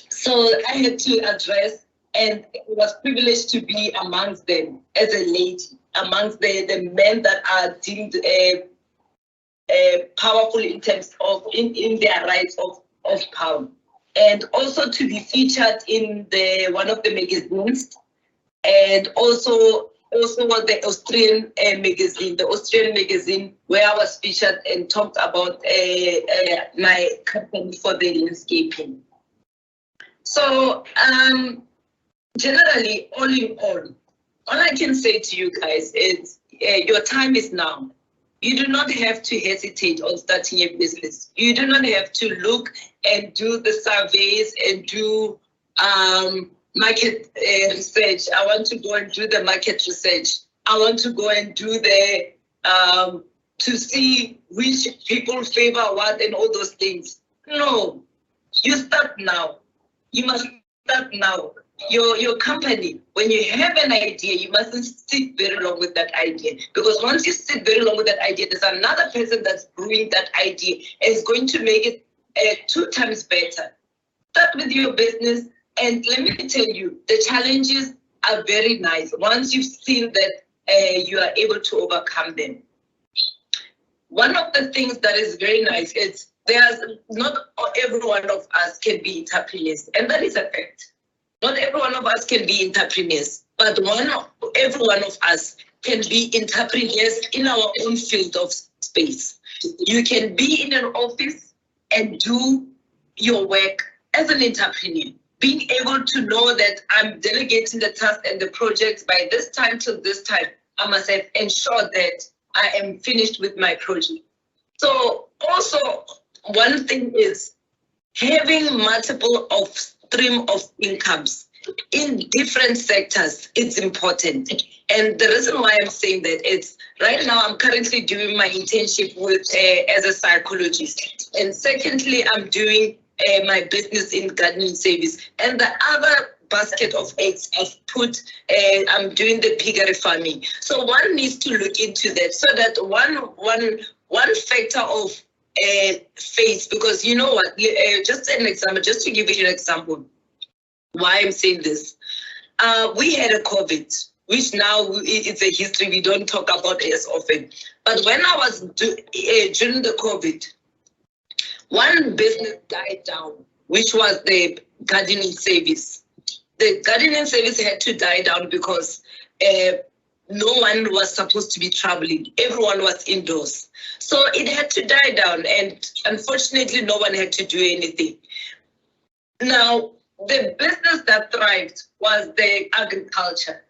So I had to address, and it was privileged to be amongst them as a lady, amongst the men that are deemed powerful in terms of in their rights of power. And also to be featured in one of the magazines, and also the Austrian magazine, where I was featured and talked about my company for the landscaping. So generally, all in all I can say to you guys is your time is now. You do not have to hesitate on starting a business. You do not have to look and do the surveys and do market research. I want to go and do the market research. I want to go and do to see which people favor what and all those things. No, you start now. You must start now. Your company, when you have an idea, you mustn't sit very long with that idea, because once you sit very long with that idea, there's another person that's brewing that idea and is going to make it 2 times better. Start with your business, and let me tell you, the challenges are very nice once you've seen that you are able to overcome them. One of the things that is very nice is not every one of us can be entrepreneurs, and that is a fact. Not every one of us can be entrepreneurs, but every one of us can be entrepreneurs in our own field of space. You can be in an office and do your work as an entrepreneur, being able to know that I'm delegating the task and the projects by this time till this time. I must have ensured that I am finished with my project. So also, one thing is having multiple stream of incomes in different sectors. It's important. And the reason why I'm saying that is right now I'm currently doing my internship as a psychologist. And secondly, I'm doing my business in gardening service. And the other basket of eggs I've put, I'm doing the piggery farming. So one needs to look into that, so that one factor of faith, because you know what, just an example, just to give you an example why I'm saying this. We had a COVID, which now it's a history we don't talk about as often. But when I was during the COVID, one business died down, which was the gardening service. The gardening service had to die down because no one was supposed to be traveling. Everyone was indoors. So it had to die down, and unfortunately, no one had to do anything. Now, the business that thrived was the agriculture.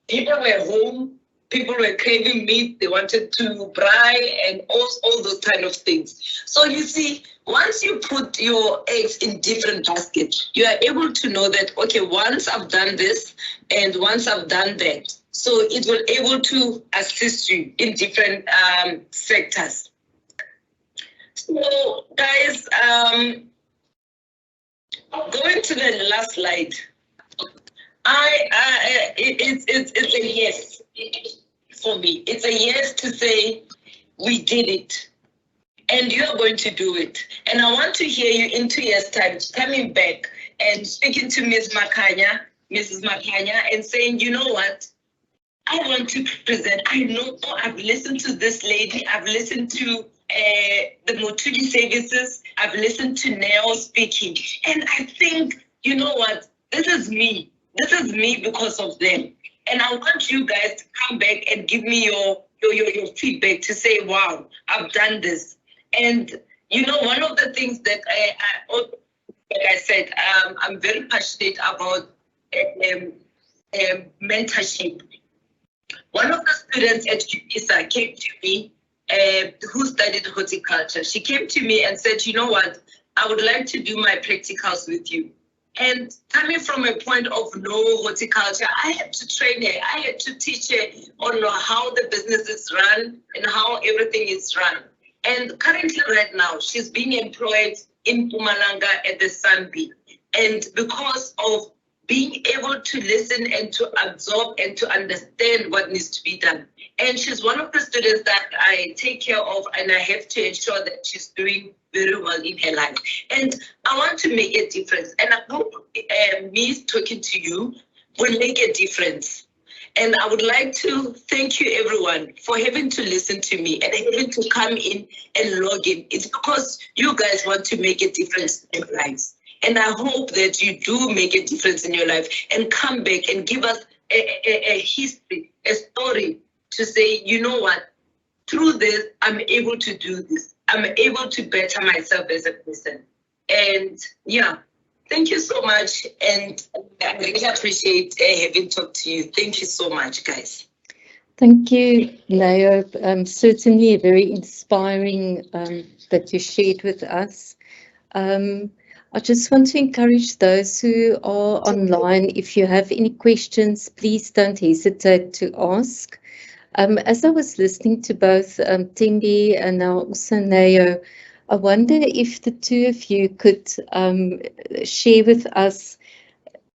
People were home, people were craving meat, they wanted to braai and all those kind of things. So you see, once you put your eggs in different baskets, you are able to know that, okay, once I've done this and once I've done that, so it will able to assist you in different sectors. So guys, going to the last slide, it's a yes for me. It's a yes to say we did it, and you are going to do it. And I want to hear you in 2 years' time coming back and speaking to Mrs. Makanya, and saying, you know what, I want to present. I know I've listened to this lady. I've listened to the Mothudi services. I've listened to Neo speaking. And I think, you know what, this is me. This is me because of them. And I want you guys to come back and give me your feedback to say, wow, I've done this. And, you know, one of the things that like I said, I'm very passionate about mentorship. One of the students at Unisa came to me, who studied horticulture. She came to me and said, you know what, I would like to do my practicals with you. And coming from a point of no horticulture, I had to train her. I had to teach her on how the business is run and how everything is run. And currently right now, she's being employed in Mpumalanga at the Thembi. And because of being able to listen and to absorb and to understand what needs to be done. And she's one of the students that I take care of, and I have to ensure that she's doing very well in her life. And I want to make a difference. And I hope me talking to you will make a difference. And I would like to thank you, everyone, for having to listen to me and having to come in and log in. It's because you guys want to make a difference in your lives. And I hope that you do make a difference in your life and come back and give us a history, a story to say, you know what, through this, I'm able to do this. I'm able to better myself as a person. And yeah, thank you so much. And I really appreciate having talked to you. Thank you so much, guys. Thank you, Neo. Certainly very inspiring that you shared with us. I just want to encourage those who are online, if you have any questions, please don't hesitate to ask. As I was listening to both Thembi and now also Neo, I wonder if the two of you could share with us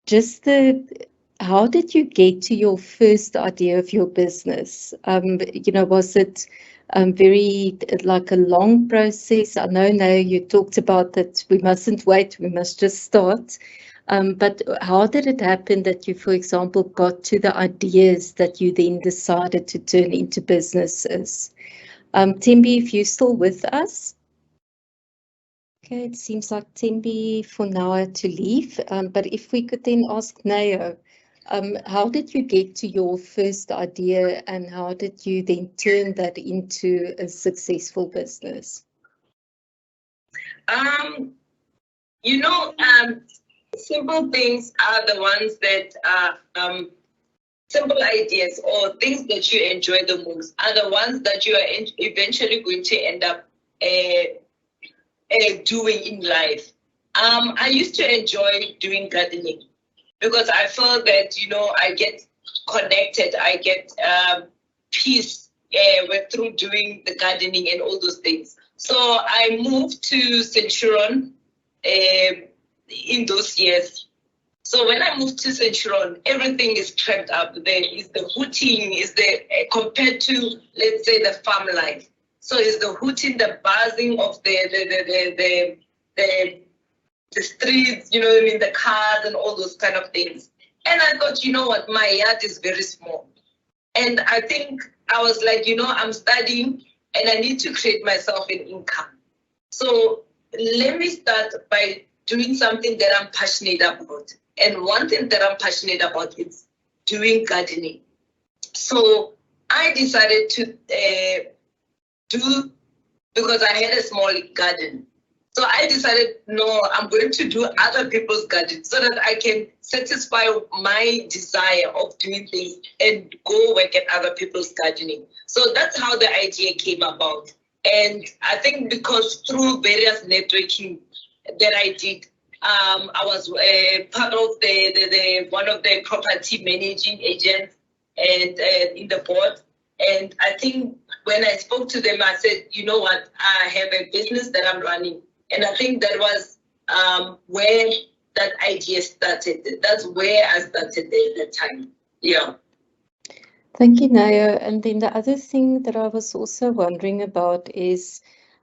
just how did you get to your first idea of your business? Was it very like a long process? I know now you talked about that we mustn't wait, we must just start. But how did it happen that you, for example, got to the ideas that you then decided to turn into businesses? Thembi, if you're still with us. Okay, it seems like Thembi for now had to leave. But if we could then ask Neo, how did you get to your first idea and how did you then turn that into a successful business? Simple things are the ones that are simple ideas or things that you enjoy the most are the ones that you are eventually going to end up doing in life. I used to enjoy doing gardening because I feel that, I get connected, I get peace through doing the gardening and all those things. So I moved to Centurion in those years. So when I moved to Centurion, everything is cramped up. There is the hooting, compared to, let's say, the farm life. So it's the hooting, the buzzing of the streets, the cars and all those kind of things. And I thought, what, my yard is very small. And I think I was like, I'm studying and I need to create myself an income. So let me start by doing something that I'm passionate about. And one thing that I'm passionate about is doing gardening. So I decided to because I had a small garden. So I decided, no, I'm going to do other people's garden so that I can satisfy my desire of doing things and go work at other people's gardening. So that's how the idea came about. And I think because through various networking that I did, I was part of the one of the property managing agents and in the board. And I think when I spoke to them, I said, you know what, I have a business that I'm running. And I think that was where that idea started. That's where I started at that time. Yeah. Thank you, Neo. And then the other thing that I was also wondering about is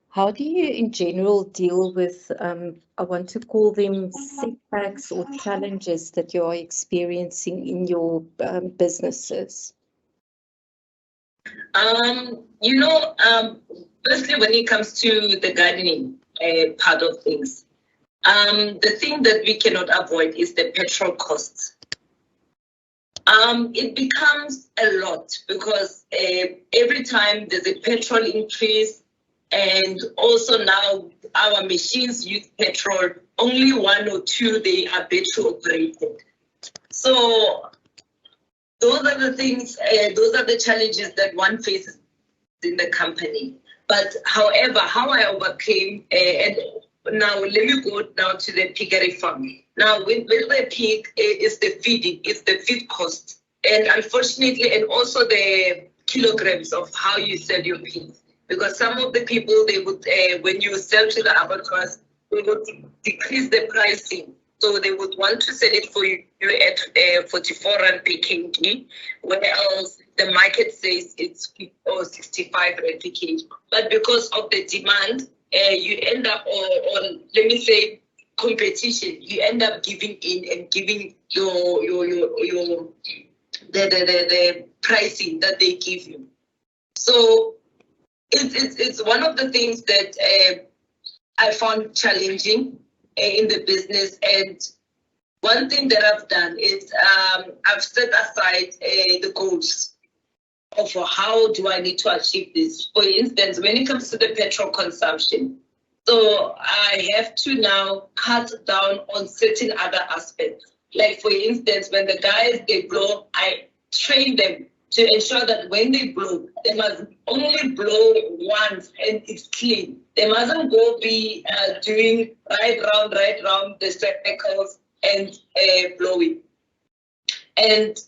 how do you in general deal with, I want to call them setbacks or challenges that you are experiencing in your businesses? Firstly, when it comes to the gardening part of things, the thing that we cannot avoid is the petrol costs. It becomes a lot because every time there's a petrol increase, and also now our machines use petrol, only one or two, they are battery operated. So those are the things, those are the challenges that one faces in the company. But however, how I overcame, and now let me go now to the piggery farm. Now with the pig, is the feeding, it's the feed cost. And unfortunately, and also the kilograms of how you sell your pigs. Because some of the people, they would, when you sell to the abattoirs, they would decrease the pricing. So they would want to sell it for you at 44 rand per kg, whereas the market says it's 65 rand per kg. But because of the demand, you end up on, let me say, competition. You end up giving in and giving the pricing that they give you. So it's one of the things that I found challenging in the business. And one thing that I've done is I've set aside the goals of how do I need to achieve this. For instance, when it comes to the petrol consumption, so I have to now cut down on certain other aspects. Like for instance, when the guys, they blow, I train them to ensure that when they blow, they must only blow once and it's clean. They mustn't go be doing right round the circles and blowing. And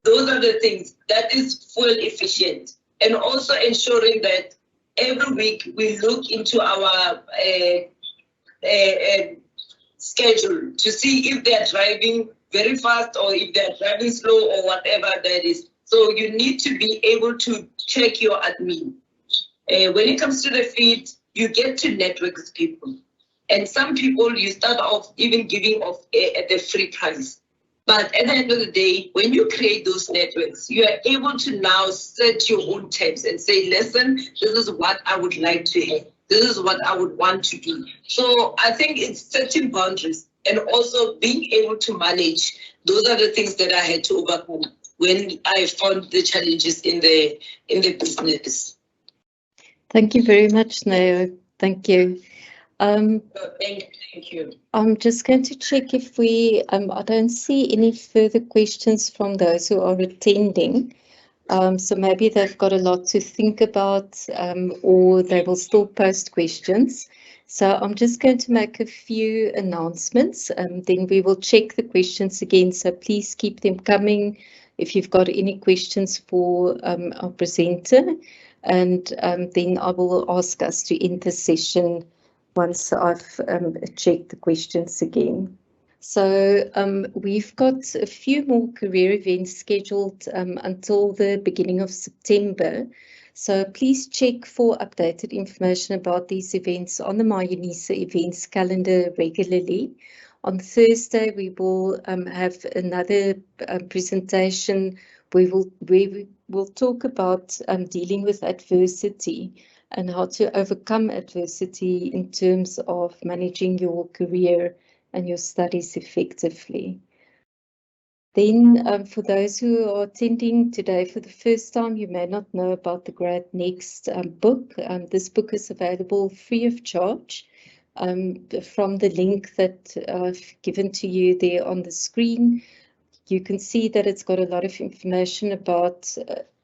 those are the things that is fuel efficient. And also ensuring that every week we look into our schedule to see if they're driving very fast or if they're driving slow or whatever that is. So you need to be able to check your admin. When it comes to the feed, you get to network with people. And some people, you start off even giving off at the free price. But at the end of the day, when you create those networks, you are able to now set your own terms and say, listen, this is what I would like to have. This is what I would want to do. So I think it's setting boundaries and also being able to manage. Those are the things that I had to overcome when I found the challenges in the business. Thank you very much, Neo. Thank you. Thank you. I'm just going to check if we, I don't see any further questions from those who are attending. So maybe they've got a lot to think about, or they will still post questions. So I'm just going to make a few announcements, then we will check the questions again. So please keep them coming if you've got any questions for our presenter. And then I will ask us to end the session once I've checked the questions again. So we've got a few more career events scheduled until the beginning of September. So please check for updated information about these events on the My Unisa events calendar regularly. On Thursday, we will have another presentation. We will talk about dealing with adversity and how to overcome adversity in terms of managing your career and your studies effectively. Then for those who are attending today for the first time, you may not know about the Grad Next book. This book is available free of charge from the link that I've given to you there on the screen. You can see that it's got a lot of information about,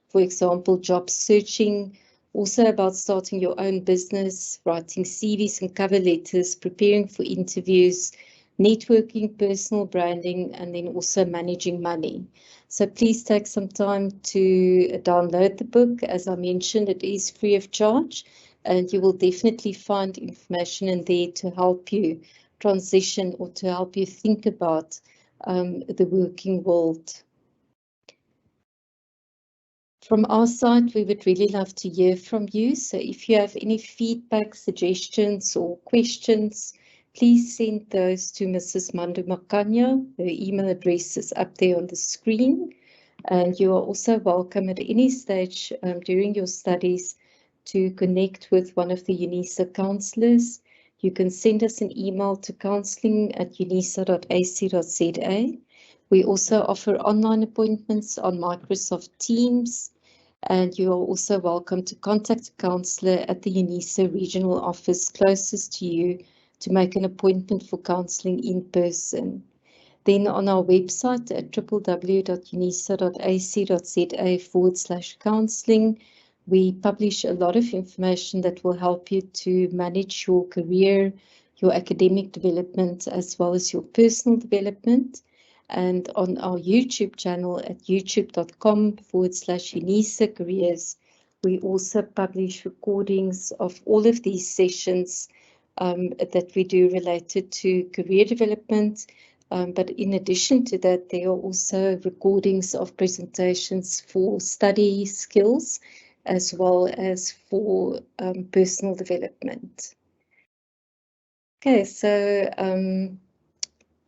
for example, job searching, also about starting your own business, writing CVs and cover letters, preparing for interviews, networking, personal branding, and then also managing money. So please take some time to download the book. As I mentioned, it is free of charge, and you will definitely find information in there to help you transition or to help you think about the working world. From our side, we would really love to hear from you. So if you have any feedback, suggestions, or questions, please send those to Mrs. Mandu Makanya. Her email address is up there on the screen. And you are also welcome at any stage during your studies to connect with one of the Unisa counsellors. You can send us an email to counselling@unisa.ac.za. We also offer online appointments on Microsoft Teams, and you are also welcome to contact a counsellor at the Unisa regional office closest to you to make an appointment for counselling in person. Then on our website at www.unisa.ac.za/counselling, we publish a lot of information that will help you to manage your career, your academic development, as well as your personal development. And on our YouTube channel at youtube.com/Unisa Careers, we also publish recordings of all of these sessions that we do related to career development. But in addition to that, there are also recordings of presentations for study skills as well as for personal development. Okay, so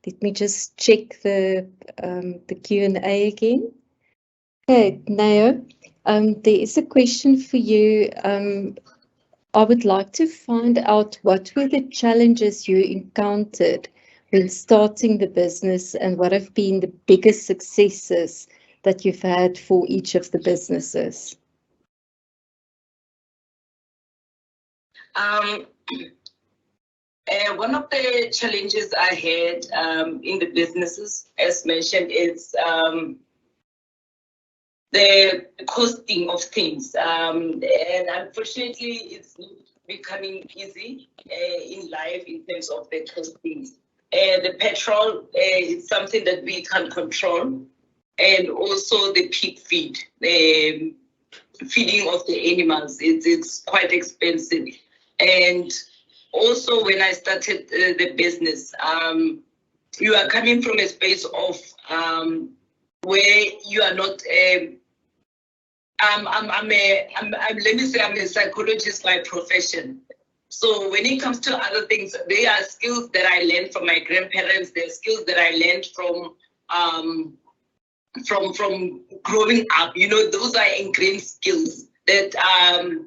let me just check the Q&A again. Okay, Neo, there is a question for you. I would like to find out what were the challenges you encountered when starting the business and what have been the biggest successes that you've had for each of the businesses. One of the challenges I had in the businesses, as mentioned, is the costing of things. And unfortunately, it's not becoming easy in life in terms of the costings. The petrol is something that we can't control. And also the pig feed, the feeding of the animals, it's quite expensive. And also, when I started the business, you are coming from a space of where you are not. Let me say, I'm a psychologist by profession. So when it comes to other things, there are skills that I learned from my grandparents. There are skills that I learned from growing up. You know, those are ingrained skills that I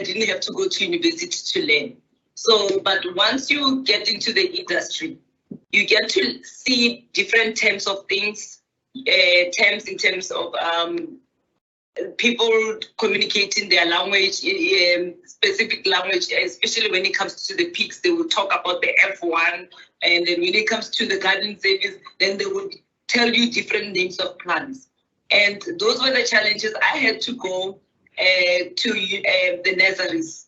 didn't have to go to university to learn. So, but once you get into the industry, you get to see different terms of things, terms in terms of people communicating their language, specific language, especially when it comes to the pigs, they will talk about the F1. And then when it comes to the garden service, then they would tell you different names of plants. And those were the challenges. I had to go to the nurseries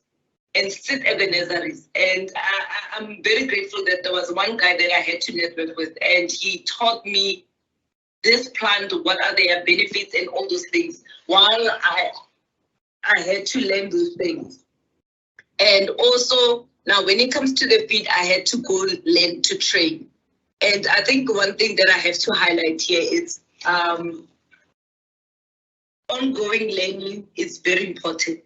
and sit at the nurseries. And I'm very grateful that there was one guy that I had to network with, and he taught me this plant, what are their benefits and all those things, while I had to learn those things. And also, now when it comes to the feed, I had to go learn to train. And I think one thing that I have to highlight here is ongoing learning is very important,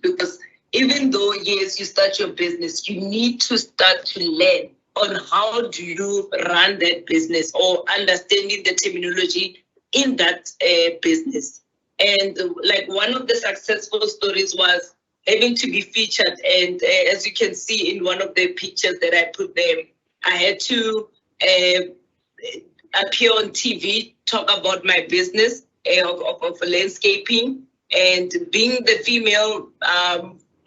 because even though, yes, you start your business, you need to start to learn on how do you run that business, or understanding the terminology in that business. And like one of the successful stories was having to be featured. And as you can see in one of the pictures that I put there, I had to appear on TV, talk about my business of landscaping. And being the female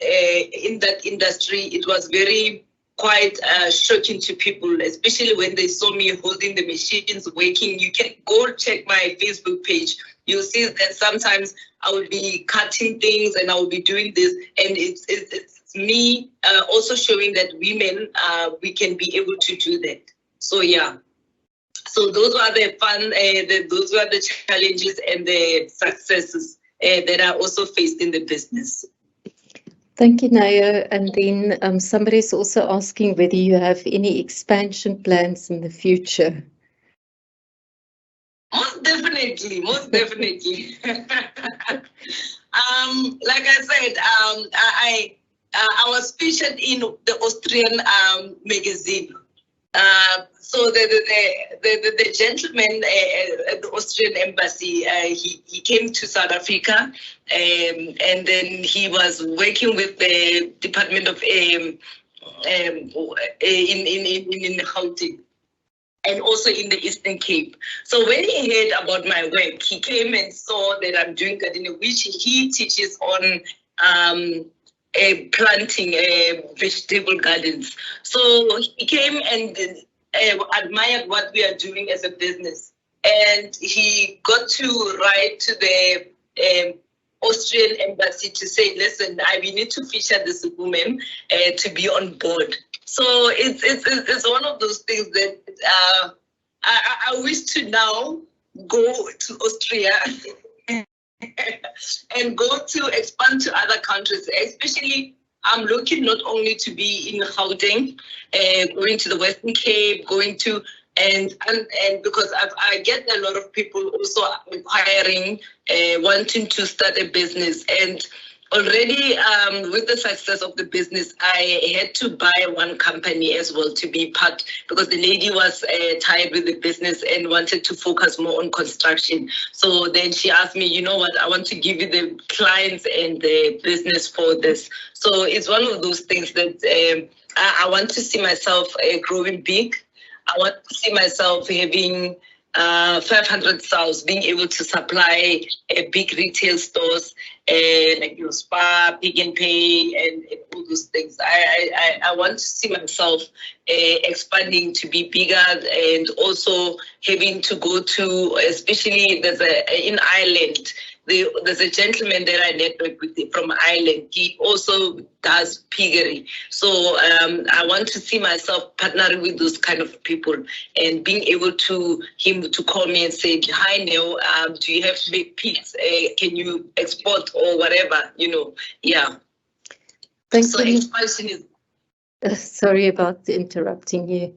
in that industry, it was very quite shocking to people, especially when they saw me holding the machines, working. You can go check my Facebook page. You'll see that sometimes I will be cutting things and I will be doing this. And it's me also showing that women, we can be able to do that. So, yeah. So those were the fun, those were the challenges and the successes that I also faced in the business. Thank you, Neo. And then somebody is also asking whether you have any expansion plans in the future. Most definitely, most definitely. Like I said, I was featured in the Austrian magazine. So the gentleman at the Austrian embassy, he came to South Africa, and then he was working with the Department of in Gauteng, and also in the Eastern Cape. So when he heard about my work, he came and saw that I'm doing gardening, which he teaches on planting vegetable gardens. So he came and admired what we are doing as a business. And he got to write to the Austrian embassy to say, listen, we need to feature this woman to be on board. So it's one of those things that I wish to now go to Austria and go to expand to other countries, especially I'm looking not only to be in Gauteng, going to the Western Cape, going to and because I get a lot of people also inquiring, wanting to start a business. And already with the success of the business, I had to buy one company as well to be part, because the lady was tired with the business and wanted to focus more on construction. So then she asked me, you know what, I want to give you the clients and the business for this. So it's one of those things that I want to see myself growing big. I want to see myself having 500 sales, being able to supply big retail stores like your Spa, Pick and Pay, and all those things. I want to see myself expanding to be bigger, and also having to go to, especially in Ireland. There's a gentleman that I network with from Ireland. He also does piggery. So I want to see myself partnering with those kind of people and being able to him to call me and say, hi, Neo, do you have big pigs? Can you export or whatever, Yeah. Thank you. Expansion is... Sorry about interrupting you.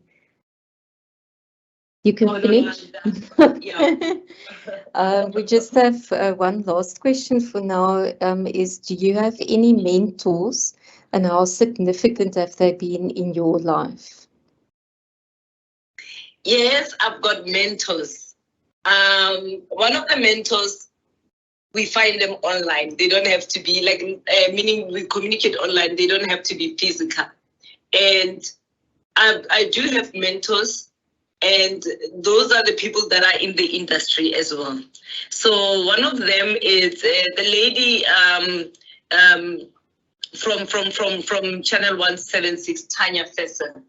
You can finish. Yeah. We just have one last question for now. Is, do you have any mentors, and how significant have they been in your life? Yes, I've got mentors. One of the mentors, we find them online. They don't have to be meaning we communicate online. They don't have to be physical. And I do have mentors. And those are the people that are in the industry as well. So one of them is the lady from Channel 176, Tanya Fesser.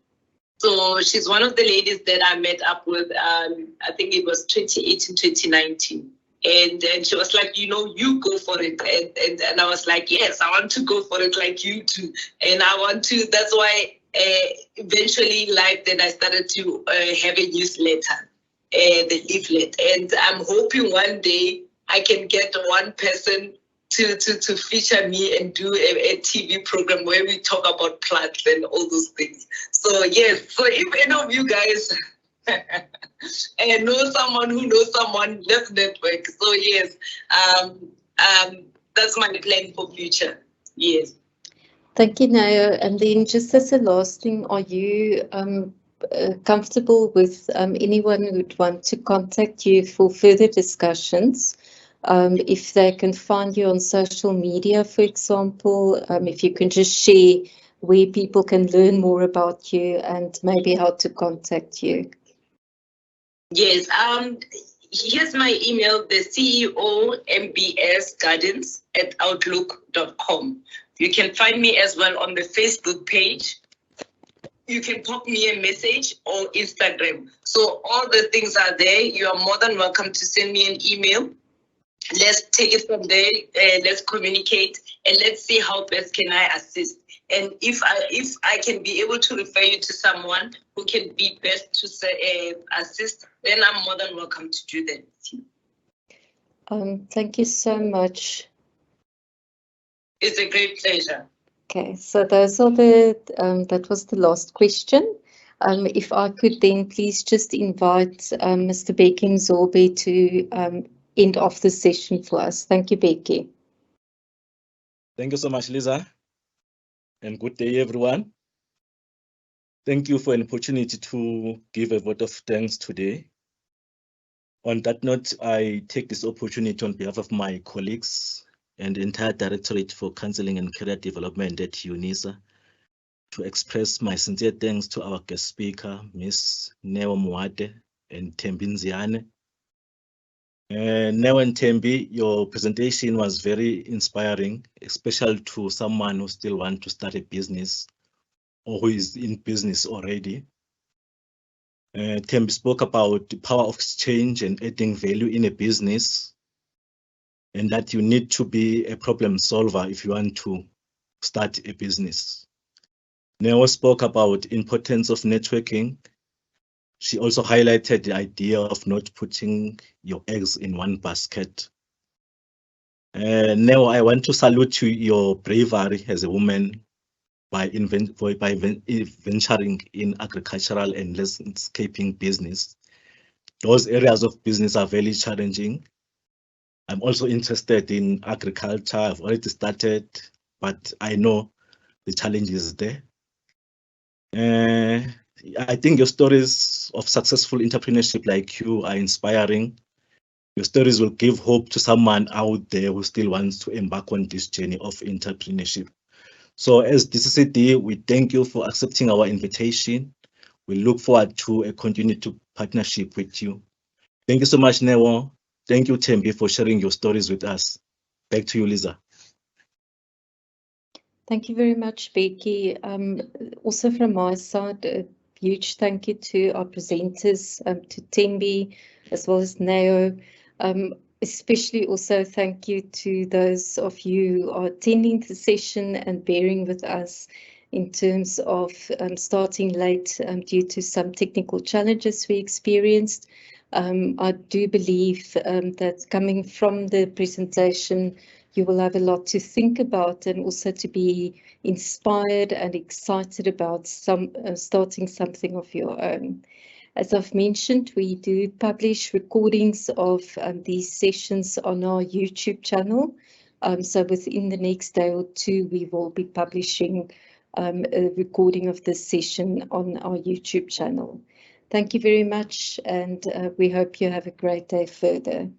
So she's one of the ladies that I met up with, I think it was 2018, 2019. And she was like, you go for it. And I was like, yes, I want to go for it like you too. And I want to, that's why eventually in life then I started to have a newsletter, the leaflet. And I'm hoping one day I can get one person to feature me and do a TV program where we talk about plants and all those things. So yes, so if any of you guys know someone who knows someone, let's network. So yes, that's my plan for future. Yes. Thank you, Neo. And then just as a last thing, are you comfortable with anyone who would want to contact you for further discussions? If they can find you on social media, for example, if you can just share where people can learn more about you and maybe how to contact you. Yes, here's my email, the CEO MBS Gardens @outlook.com. You can find me as well on the Facebook page. You can pop me a message or Instagram. So all the things are there. You are more than welcome to send me an email. Let's take it from there. Let's communicate and let's see how best can I assist. And if I can be able to refer you to someone who can be best to assist, then I'm more than welcome to do that. Thank you so much. It's a great pleasure. Okay, so those are that was the last question. If I could then please just invite Mr. Becky Mzobe to end off the session for us. Thank you, Becky. Thank you so much, Lisa. And good day, everyone. Thank you for an opportunity to give a vote of thanks today. On that note, I take this opportunity on behalf of my colleagues and the entire Directorate for Counseling and Career Development at Unisa to express my sincere thanks to our guest speaker, Ms. Neo Moate and Thembi Nziane. Neo and Thembi, your presentation was very inspiring, especially to someone who still wants to start a business or who is in business already. Thembi spoke about the power of exchange and adding value in a business, and that you need to be a problem solver if you want to start a business. Neo spoke about importance of networking. She also highlighted the idea of not putting your eggs in one basket. Neo, I want to salute your bravery as a woman by venturing in agricultural and landscaping business. Those areas of business are very challenging. I'm also interested in agriculture. I've already started, but I know the challenge is there. I think your stories of successful entrepreneurship like you are inspiring. Your stories will give hope to someone out there who still wants to embark on this journey of entrepreneurship. So as DCCD, we thank you for accepting our invitation. We look forward to a continued partnership with you. Thank you so much, Neo. Thank you, Thembi, for sharing your stories with us. Back to you, Lisa. Thank you very much, Becky. Also from my side, a huge thank you to our presenters, to Thembi, as well as Neo. Especially also thank you to those of you who are attending the session and bearing with us in terms of starting late due to some technical challenges we experienced. I do believe that coming from the presentation, you will have a lot to think about and also to be inspired and excited about starting something of your own. As I've mentioned, we do publish recordings of these sessions on our YouTube channel. So within the next day or two, we will be publishing a recording of this session on our YouTube channel. Thank you very much, and we hope you have a great day further.